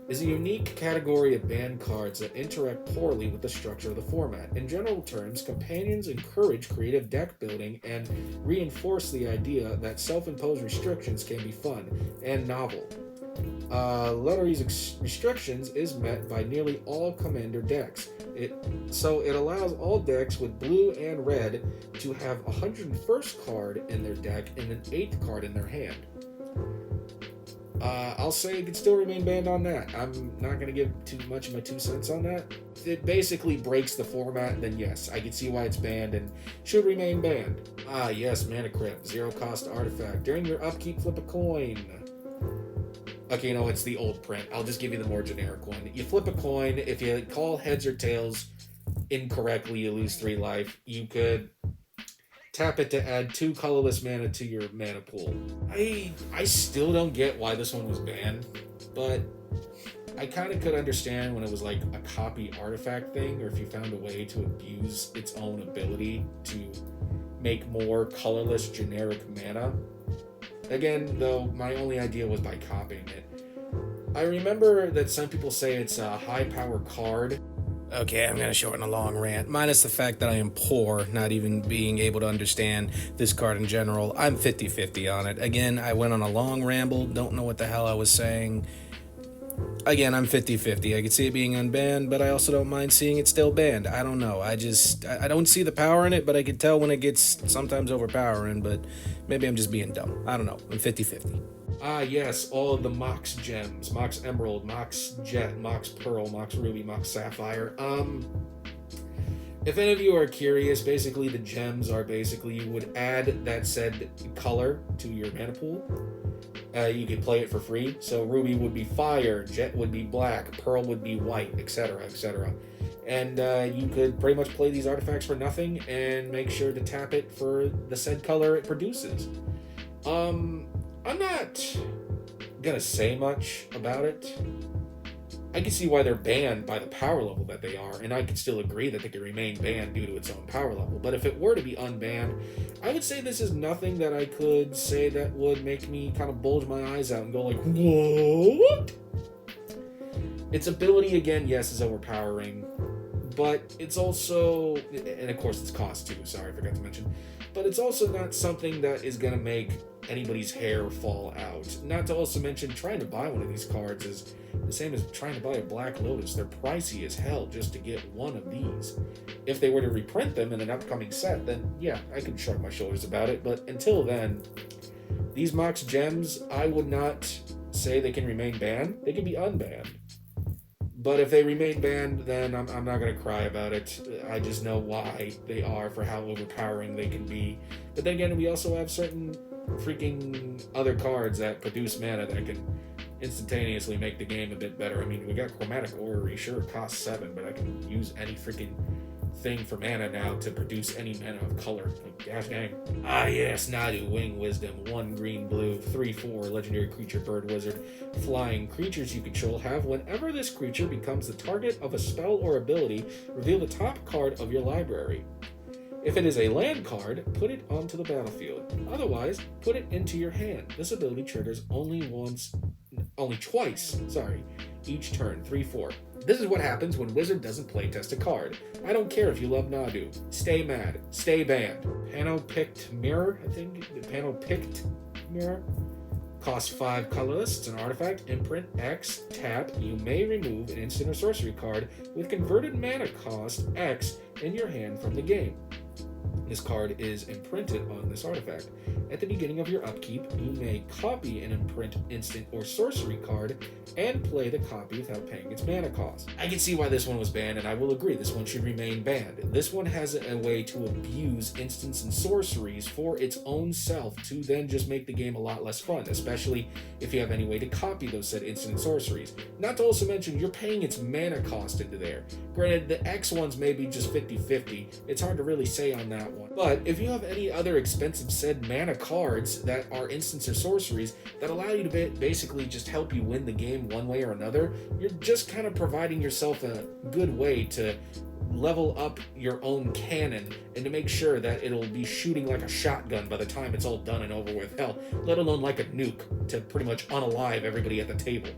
is a unique category of banned cards that interact poorly with the structure of the format. In general terms, companions encourage creative deck building and reinforce the idea that self-imposed restrictions can be fun and novel. Lottery's restrictions is met by nearly all commander decks. It allows all decks with blue and red to have a 101st card in their deck and an 8th card in their hand. I'll say it can still remain banned on that. I'm not going to give too much of my 2 cents on that. If it basically breaks the format, then yes, I can see why it's banned and should remain banned. Yes, Mana Crypt, 0 cost artifact. During your upkeep, flip a coin. Okay, it's the old print. I'll just give you the more generic one. You flip a coin. If you call heads or tails incorrectly, you lose 3 life. You could tap it to add 2 colorless mana to your mana pool. I still don't get why this one was banned, but I kind of could understand when it was like a copy artifact thing, or if you found a way to abuse its own ability to make more colorless generic mana. Again, though, my only idea was by copying it. I remember that some people say it's a high power card. Okay, I'm gonna shorten a long rant. Minus the fact that I am poor, not even being able to understand this card in general. I'm 50-50 on it. Again, I went on a long ramble, don't know what the hell I was saying. Again, I'm 50-50. I could see it being unbanned, but I also don't mind seeing it still banned. I don't know. I don't see the power in it, but I can tell when it gets sometimes overpowering, but maybe I'm just being dumb. I don't know. I'm 50-50. Yes, all of the Mox gems. Mox Emerald, Mox Jet, Mox Pearl, Mox Ruby, Mox Sapphire. If any of you are curious, basically the gems are you would add that said color to your mana pool. You could play it for free. So Ruby would be fire, Jet would be black, Pearl would be white, etc., etc. And you could pretty much play these artifacts for nothing and make sure to tap it for the said color it produces. I'm not gonna say much about it. I can see why they're banned by the power level that they are, and I can still agree that they can remain banned due to its own power level. But if it were to be unbanned, I would say this is nothing that I could say that would make me kind of bulge my eyes out and go like, what? Its ability, again, yes, is overpowering, but it's also, and of course its cost too, sorry, I forgot to mention, but it's also not something that is going to make anybody's hair fall out. Not to also mention, trying to buy one of these cards is the same as trying to buy a Black Lotus. They're pricey as hell just to get one of these. If they were to reprint them in an upcoming set, then yeah, I could shrug my shoulders about it, but until then, these Mox Gems, I would not say they can remain banned. They can be unbanned. But if they remain banned, then I'm not going to cry about it. I just know why they are, for how overpowering they can be. But then again, we also have certain freaking other cards that produce mana that can instantaneously make the game a bit better. I mean, we got Chromatic Orrery, sure, it costs 7, but I can use any freaking thing for mana now to produce any mana of color. Like, gosh dang. Ah yes, Nadu, Wing Wisdom, 1 green blue, 3/4, legendary creature, bird wizard. Flying creatures you control have, whenever this creature becomes the target of a spell or ability, reveal the top card of your library. If it is a land card, put it onto the battlefield. Otherwise, put it into your hand. This ability triggers only twice, each turn, 3/4. This is what happens when Wizard doesn't playtest a card. I don't care if you love Nadu. Stay mad. Stay banned. Pano-Picked Mirror, I think. Pano-Picked Mirror. Costs 5 colorless. It's an artifact. Imprint X. Tap. You may remove an instant or sorcery card with converted mana cost X in your hand from the game. This card is imprinted on this artifact. At the beginning of your upkeep, you may copy an imprint instant or sorcery card and play the copy without paying its mana cost. I can see why this one was banned, and I will agree this one should remain banned. This one has a way to abuse instants and sorceries for its own self to then just make the game a lot less fun, especially if you have any way to copy those said instant and sorceries. Not to also mention, you're paying its mana cost into there. Granted, the X ones may be just 50-50. It's hard to really say on that one. But if you have any other expensive said mana cards that are instants or sorceries that allow you to basically just help you win the game one way or another, you're just kind of providing yourself a good way to level up your own cannon and to make sure that it'll be shooting like a shotgun by the time it's all done and over with. Hell, let alone like a nuke to pretty much unalive everybody at the table.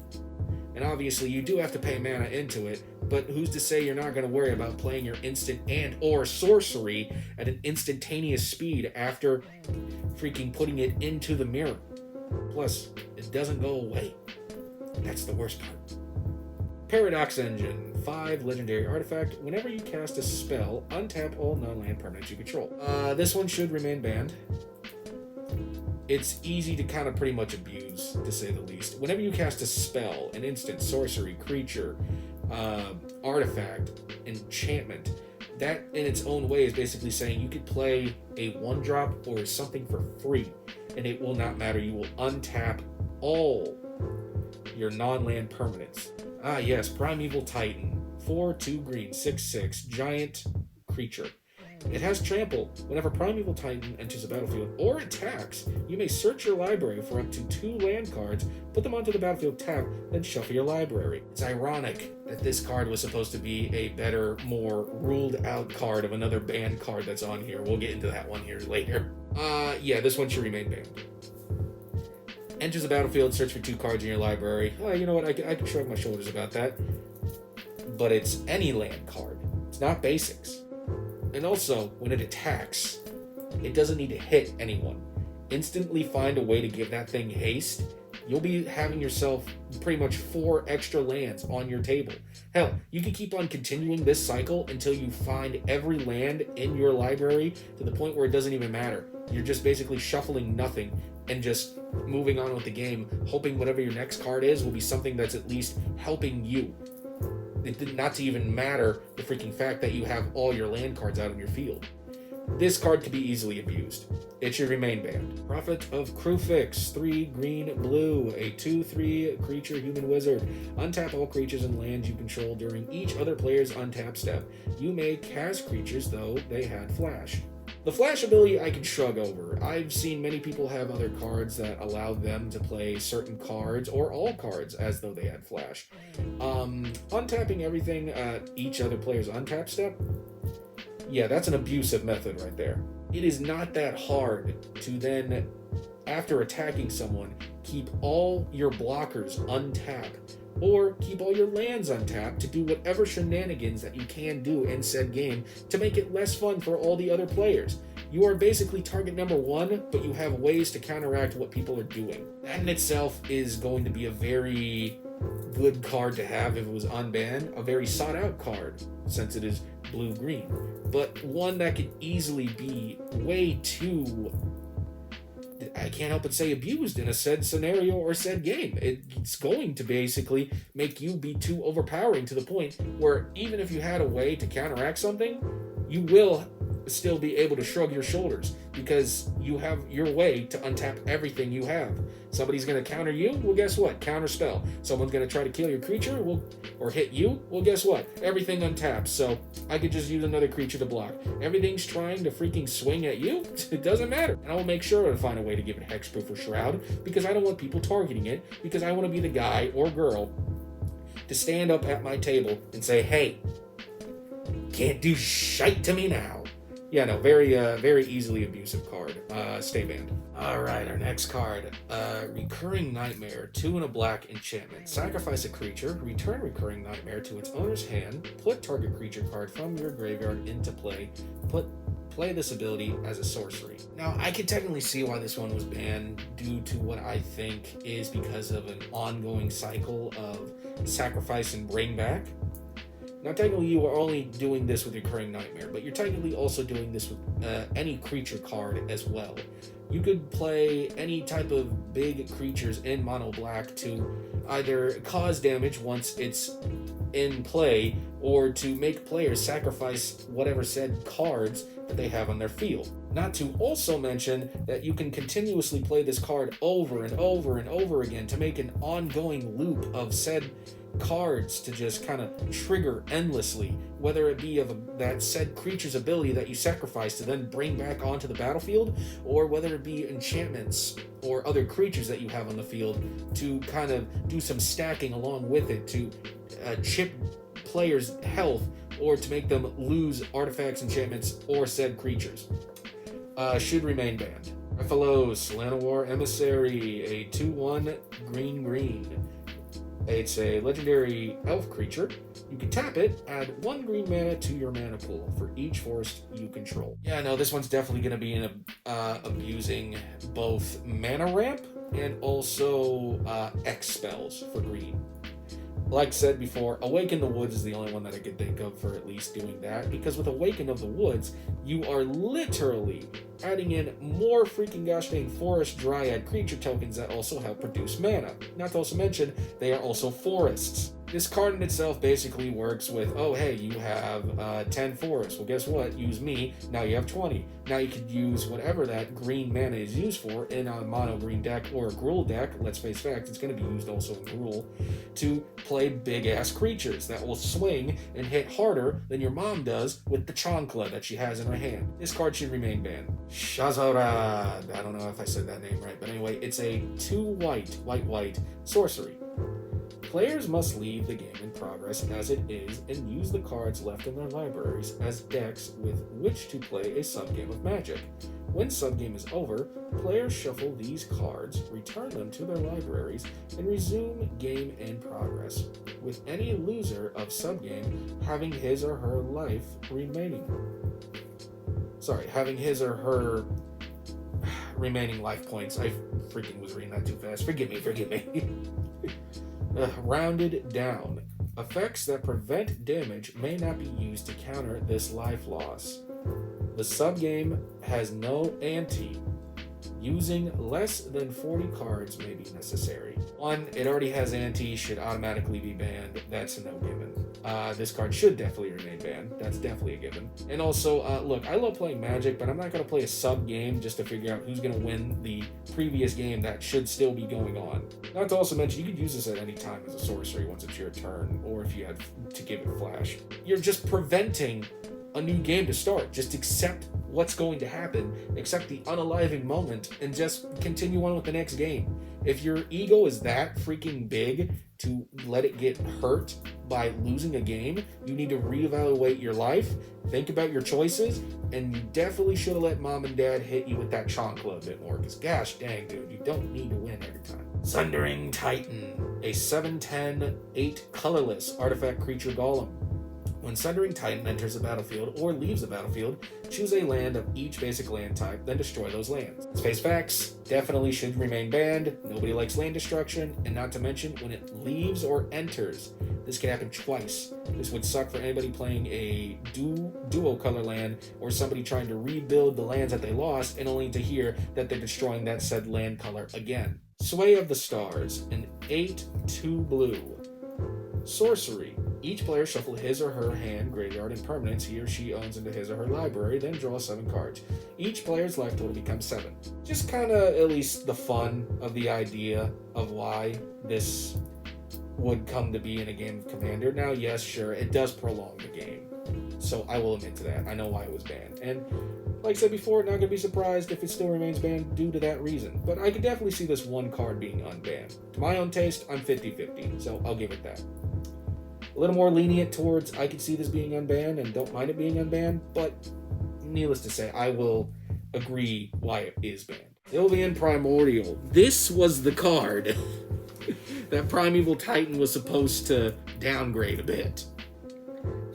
And obviously you do have to pay mana into it, but who's to say you're not going to worry about playing your instant and or sorcery at an instantaneous speed after freaking putting it into the mirror? Plus, it doesn't go away. That's the worst part. Paradox Engine, 5 legendary artifact. Whenever you cast a spell, untap all non-land permanents you control. This one should remain banned. It's easy to kind of pretty much abuse, to say the least. Whenever you cast a spell, an instant, sorcery, creature, artifact, enchantment, that in its own way is basically saying you could play a 1-drop or something for free, and it will not matter. You will untap all your non-land permanents. Ah yes, Primeval Titan, 4, 2 green, 6/6, giant creature. It has trample. Whenever Primeval Titan enters a battlefield or attacks, you may search your library for up to 2 land cards, put them onto the battlefield tab, then shuffle your library. It's ironic that this card was supposed to be a better, more ruled out card of another banned card that's on here. We'll get into that one here later. Yeah, this one should remain banned. Enters the battlefield, search for 2 cards in your library. You know what, I can shrug my shoulders about that. But it's any land card. It's not basics. And also, when it attacks, it doesn't need to hit anyone. Instantly find a way to give that thing haste. You'll be having yourself pretty much 4 extra lands on your table. Hell, you can keep on continuing this cycle until you find every land in your library to the point where it doesn't even matter. You're just basically shuffling nothing and just moving on with the game, hoping whatever your next card is will be something that's at least helping you. It did not to even matter the freaking fact that you have all your land cards out on your field. This card can be easily abused. It should remain banned. Prophet of Krufix, 3 green blue, a 2/3 creature human wizard. Untap all creatures and lands you control during each other player's untap step. You may cast creatures though they had flash. The flash ability I can shrug over. I've seen many people have other cards that allow them to play certain cards or all cards as though they had flash. Untapping everything at each other player's untap step, yeah, that's an abusive method right there. It is not that hard to then, after attacking someone, keep all your blockers untapped, or keep all your lands untapped to do whatever shenanigans that you can do in said game to make it less fun for all the other players. You are basically target number one, but you have ways to counteract what people are doing. That in itself is going to be a very good card to have if it was unbanned, a very sought out card since it is blue-green, but one that could easily be way too, I can't help but say, abused in a said scenario or said game. It's going to basically make you be too overpowering to the point where even if you had a way to counteract something, you will still be able to shrug your shoulders because you have your way to untap everything you have. Somebody's going to counter you, well, guess what? Counter spell. Someone's going to try to kill your creature, or hit you, well, guess what? Everything untaps, so I could just use another creature to block. Everything's trying to freaking swing at you, it doesn't matter. And I will make sure to find a way to give it hexproof or shroud because I don't want people targeting it, because I want to be the guy or girl to stand up at my table and say, hey, can't do shite to me now. Yeah, no, very easily abusive card. Stay banned. Alright, our next card. Recurring Nightmare, 2 and a black enchantment. Sacrifice a creature, return Recurring Nightmare to its owner's hand, put target creature card from your graveyard into play, play this ability as a sorcery. Now, I can technically see why this one was banned due to what I think is because of an ongoing cycle of sacrifice and bring back. Now, technically, you are only doing this with Recurring Nightmare, but you're technically also doing this with any creature card as well. You could play any type of big creatures in mono black to either cause damage once it's in play, or to make players sacrifice whatever said cards that they have on their field. Not to also mention that you can continuously play this card over and over and over again to make an ongoing loop of said cards to just kind of trigger endlessly, whether it be of that said creature's ability that you sacrifice to then bring back onto the battlefield, or whether it be enchantments or other creatures that you have on the field to kind of do some stacking along with it to chip players' health or to make them lose artifacts, enchantments, or said creatures. Should remain banned. Rephilos, Llanowar Emissary, a 2/1 green. It's a legendary elf creature. You can tap it, add 1 green mana to your mana pool for each forest you control. Yeah, no, this one's definitely going to be abusing both mana ramp and also X spells for green. Like said before, Awaken the Woods is the only one that I could think of for at least doing that, because with Awaken of the Woods, you are literally adding in more freaking gosh dang forest dryad creature tokens that also help produce mana. Not to also mention, they are also forests. This card in itself basically works with, oh hey, you have 10 forests. Well, guess what? Use me. Now you have 20. Now you could use whatever that green mana is used for in a mono green deck or a Ghoul deck. Let's face facts, it's going to be used also in Ghoul to play big ass creatures that will swing and hit harder than your mom does with the Chancla that she has in her hand. This card should remain banned. Shazarad. I don't know if I said that name right, but anyway, it's a 2 white sorcery. Players must leave the game in progress as it is and use the cards left in their libraries as decks with which to play a subgame of Magic. When subgame is over, players shuffle these cards, return them to their libraries, and resume game in progress, with any loser of subgame having his or her life remaining. Having his or her remaining life points. I freaking was reading that too fast. Forgive me. Rounded down. Effects that prevent damage may not be used to counter this life loss. The subgame has no ante. Using less than 40 cards may be necessary. 1, it already has ante, should automatically be banned. That's a no given. This card should definitely remain banned. That's definitely a given. And also, look, I love playing Magic, but I'm not going to play a sub game just to figure out who's going to win the previous game that should still be going on. Not to also mention, you could use this at any time as a sorcery once it's your turn, or if you had to give it flash. You're just preventing a new game to start. Just accept what's going to happen, accept the unaliving moment, and just continue on with the next game. If your ego is that freaking big to let it get hurt by losing a game, you need to reevaluate your life, think about your choices, and you definitely should have let mom and dad hit you with that chancla a bit more, because gosh dang, dude, you don't need to win every time. Sundering Titan, a 7/10, 8 colorless artifact creature golem. When Sundering Titan enters the battlefield or leaves the battlefield, choose a land of each basic land type, then destroy those lands. Let's face facts, definitely should remain banned. Nobody likes land destruction, and not to mention, when it leaves or enters, this can happen twice. This would suck for anybody playing a duo color land, or somebody trying to rebuild the lands that they lost, and only to hear that they're destroying that said land color again. Sway of the Stars, an 8/2 blue. Sorcery. Each player shuffle his or her hand, graveyard, and permanents he or she owns into his or her library, then draw 7 cards. Each player's life total becomes 7. Just kind of at least the fun of the idea of why this would come to be in a game of Commander. Now, yes, sure, it does prolong the game, so I will admit to that. I know why it was banned. And like I said before, not going to be surprised if it still remains banned due to that reason. But I could definitely see this one card being unbanned. To my own taste, I'm 50-50, so I'll give it that. A little more lenient towards I could see this being unbanned and don't mind it being unbanned, but needless to say, I will agree why it is banned. Sylvian Primordial. This was the card that Primeval Titan was supposed to downgrade a bit.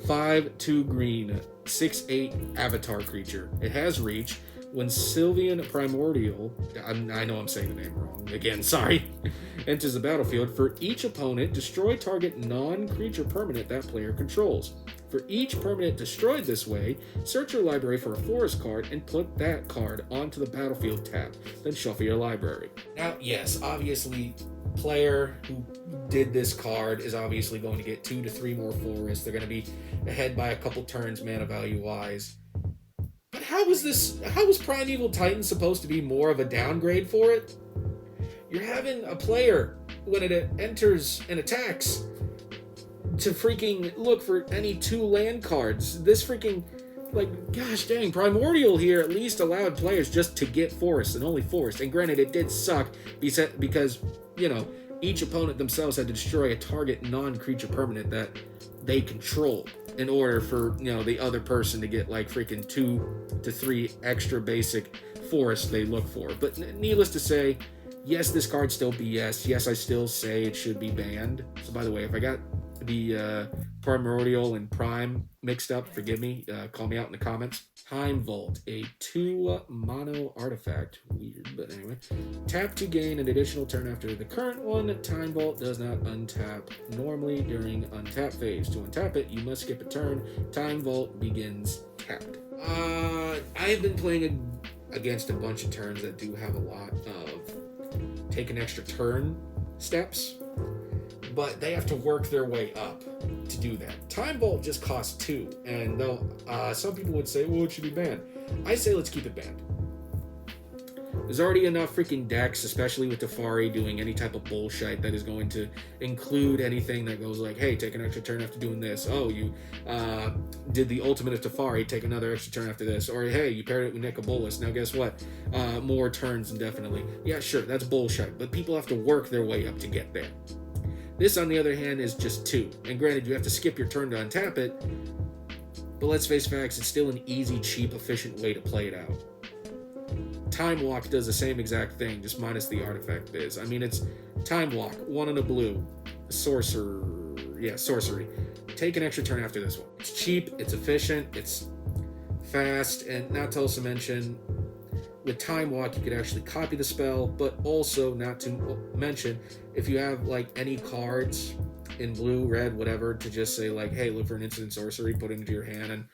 5/2 green, 6/8 avatar creature. It has reach. When Sylvian Primordial, I know I'm saying the name wrong, again, sorry, enters the battlefield, for each opponent, destroy target non-creature permanent that player controls. For each permanent destroyed this way, search your library for a forest card and put that card onto the battlefield tab, then shuffle your library. Now, yes, obviously, player who did this card is obviously going to get 2 to 3 more forests. They're going to be ahead by a couple turns mana value-wise. But how was Primeval Titan supposed to be more of a downgrade for it? You're having a player, when it enters and attacks, to freaking look for any 2 land cards. This freaking, like, gosh dang, Primordial here at least allowed players just to get forests and only forest. And granted, it did suck because, you know, each opponent themselves had to destroy a target non-creature permanent that they controlled in order for, you know, the other person to get like freaking 2 to 3 extra basic forests they look for. But needless to say, yes, this card's still BS. Yes, I still say it should be banned. So by the way, if I got the Primordial and Prime mixed up, forgive me. Call me out in the comments. Time Vault, a 2 mono artifact. Weird, but anyway. Tap to gain an additional turn after the current one. Time Vault does not untap normally during untap phase. To untap it, you must skip a turn. Time Vault begins tapped. I have been playing against a bunch of turns that do have a lot of take an extra turn steps, but they have to work their way up to do that. Time Vault just costs 2, and though some people would say, well, it should be banned. I say let's keep it banned. There's already enough freaking decks, especially with Teferi doing any type of bullshit that is going to include anything that goes like, hey, take an extra turn after doing this. Oh, you did the ultimate of Teferi, take another extra turn after this. Or, hey, you paired it with Nicobolus. Now, guess what? More turns indefinitely. Yeah, sure, that's bullshit, but people have to work their way up to get there. This, on the other hand, is just 2. And granted, you have to skip your turn to untap it, but let's face facts, it's still an easy, cheap, efficient way to play it out. Time Walk does the same exact thing, just minus the artifact biz. I mean, it's Time Walk, 1 and a blue, sorcery. Take an extra turn after this one. It's cheap, it's efficient, it's fast, and not to also mention, with Time Walk, you could actually copy the spell, but also, not to mention, if you have like any cards in blue, red, whatever, to just say like, hey, look for an instant sorcery, put it into your hand, and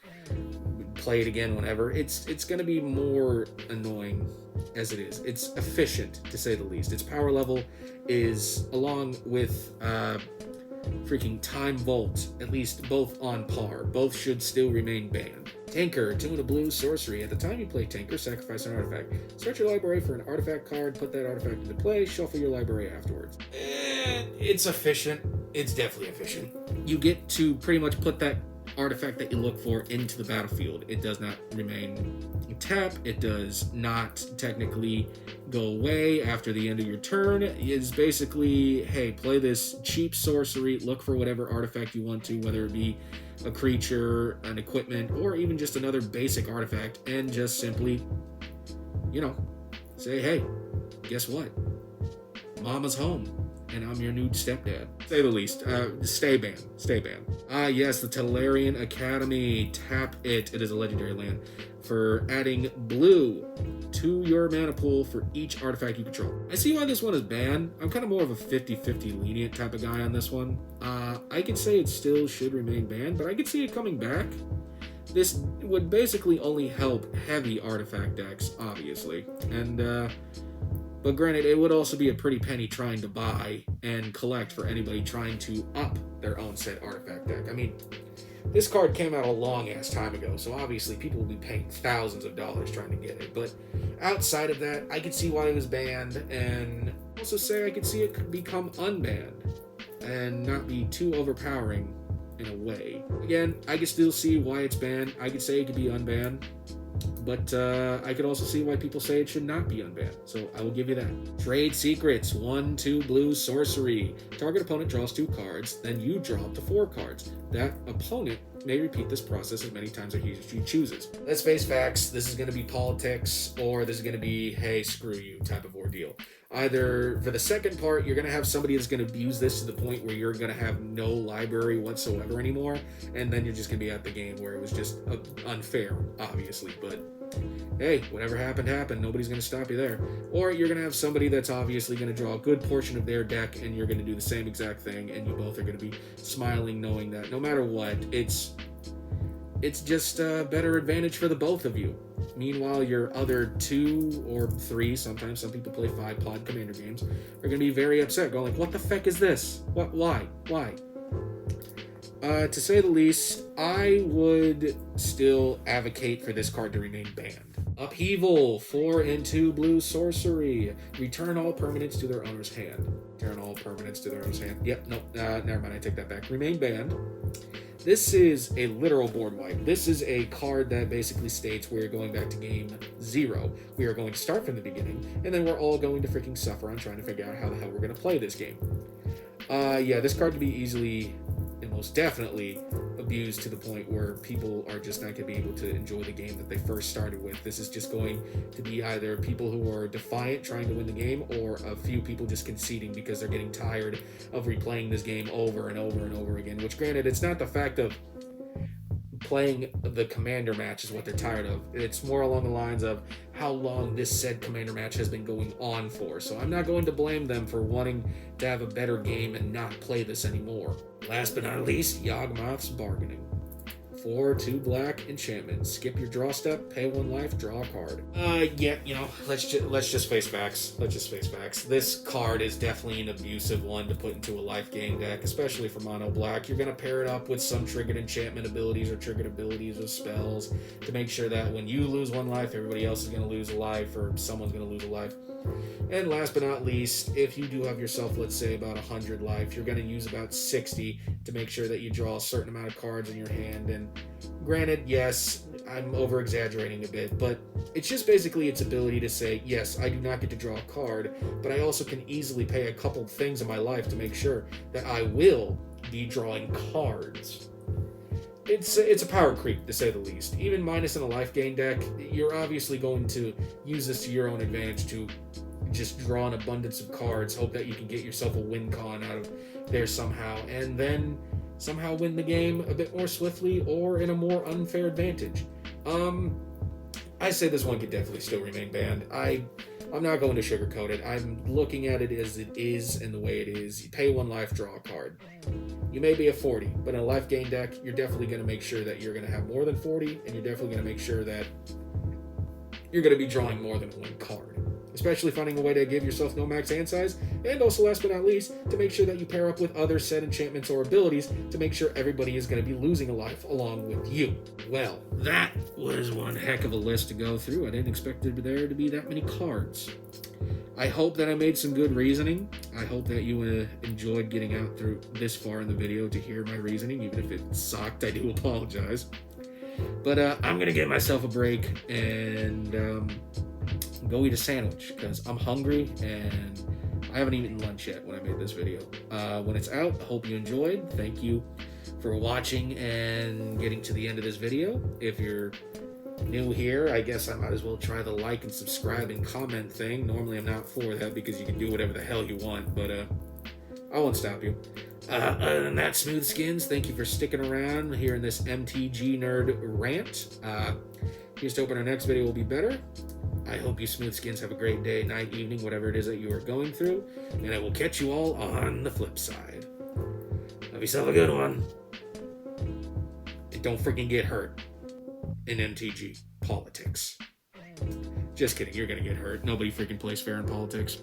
play it again whenever. It's going to be more annoying as it is. It's efficient, to say the least. Its power level is, along with freaking Time Vault, at least both on par. Both should still remain banned. Tinker, 2 and a blue, sorcery. At the time you play Tinker, sacrifice an artifact. Search your library for an artifact card, put that artifact into play, shuffle your library afterwards. It's efficient. It's definitely efficient. You get to pretty much put that artifact that you look for into the battlefield. It does not remain tap. It does not technically go away after the end of your turn. It's basically, hey, play this cheap sorcery, look for whatever artifact you want to, whether it be a creature, an equipment, or even just another basic artifact, and just simply, say, hey, guess what? Mama's home, and I'm your new stepdad. Say the least. Stay banned. Yes, the Tellurian Academy. Tap it. It is a legendary land for adding blue to your mana pool for each artifact you control. I see why this one is banned. I'm kind of more of a 50-50 lenient type of guy on this one. I could say it still should remain banned, but I could see it coming back. This would basically only help heavy artifact decks, obviously. But granted, it would also be a pretty penny trying to buy and collect for anybody trying to up their own said artifact deck. I mean, this card came out a long-ass time ago, so obviously people will be paying thousands of dollars trying to get it. But outside of that, I could see why it was banned, and also say I could see it could become unbanned and not be too overpowering in a way. Again, I could still see why it's banned. I could say it could be unbanned. But I could also see why people say it should not be unbanned. So I will give you that. Trade Secrets. 1/2 blue sorcery. Target opponent draws 2 cards, then you draw up to 4 cards. That opponent may repeat this process as many times as he chooses. Let's face facts. This is going to be politics, or this is going to be, hey, screw you type of ordeal. Either for the second part, you're going to have somebody that's going to abuse this to the point where you're going to have no library whatsoever anymore, and then you're just going to be at the game where it was just unfair, obviously. But hey, whatever happened, happened. Nobody's going to stop you there. Or you're going to have somebody that's obviously going to draw a good portion of their deck, and you're going to do the same exact thing, and you both are going to be smiling knowing that no matter what, it's just a better advantage for the both of you. Meanwhile, your other 2 or 3, sometimes some people play 5 pod commander games, are going to be very upset, going like, what the feck is this? Why? To say the least, I would still advocate for this card to remain banned. Upheaval. 4/2 blue sorcery. Return all permanents to their owner's hand. Yep, nope, never mind, I take that back. Remain banned. This is a literal board wipe. This is a card that basically states we're going back to game 0. We are going to start from the beginning, and then we're all going to freaking suffer on trying to figure out how the hell we're going to play this game. Yeah, this card can be easily and most definitely abused to the point where people are just not going to be able to enjoy the game that they first started with. This is just going to be either people who are defiant trying to win the game, or a few people just conceding because they're getting tired of replaying this game over and over and over again, which granted, it's not the fact of playing the commander match is what they're tired of. It's more along the lines of how long this said commander match has been going on for. So I'm not going to blame them for wanting to have a better game and not play this anymore. Last but not least, Yawgmoth's Bargaining. 4/2 black enchantment. Skip your draw step, pay 1 life, draw a card. Yeah, let's just face facts. This card is definitely an abusive one to put into a life game deck, especially for mono black. You're gonna pair it up with some triggered enchantment abilities or triggered abilities with spells to make sure that when you lose 1 life, everybody else is gonna lose a life, or someone's gonna lose a life. And last but not least, if you do have yourself, let's say, about 100 life, you're going to use about 60 to make sure that you draw a certain amount of cards in your hand. And granted, yes, I'm over-exaggerating a bit, but it's just basically its ability to say, yes, I do not get to draw a card, but I also can easily pay a couple things in my life to make sure that I will be drawing cards. It's a power creep, to say the least. Even minus in a life gain deck, you're obviously going to use this to your own advantage to just draw an abundance of cards, hope that you can get yourself a win con out of there somehow, and then somehow win the game a bit more swiftly or in a more unfair advantage. I say this one could definitely still remain banned. I'm not going to sugarcoat it. I'm looking at it as it is and the way it is. You pay 1 life, draw a card. You may be a 40, but in a life gain deck, you're definitely going to make sure that you're going to have more than 40, and you're definitely going to make sure that you're going to be drawing more than 1 card. Especially finding a way to give yourself no max hand size, and also last but not least, to make sure that you pair up with other set enchantments or abilities to make sure everybody is going to be losing a life along with you. Well, that was one heck of a list to go through. I didn't expect there to be that many cards. I hope that I made some good reasoning. I hope that you enjoyed getting out through this far in the video to hear my reasoning, even if it sucked. I do apologize. But I'm gonna give myself a break and go eat a sandwich because I'm hungry and I haven't eaten lunch yet when I made this video. When it's out, I hope you enjoyed. Thank you for watching and getting to the end of this video. If you're new here, I guess I might as well try the like and subscribe and comment thing. Normally I'm not for that because you can do whatever the hell you want, but I won't stop you. Other than that, Smooth Skins, thank you for sticking around here in this MTG nerd rant. Here's to hoping our next video will be better. I hope you Smooth Skins have a great day, night, evening, whatever it is that you are going through, and I will catch you all on the flip side. Have yourself a good one. And don't freaking get hurt in MTG politics. Just kidding, you're gonna get hurt. Nobody freaking plays fair in politics.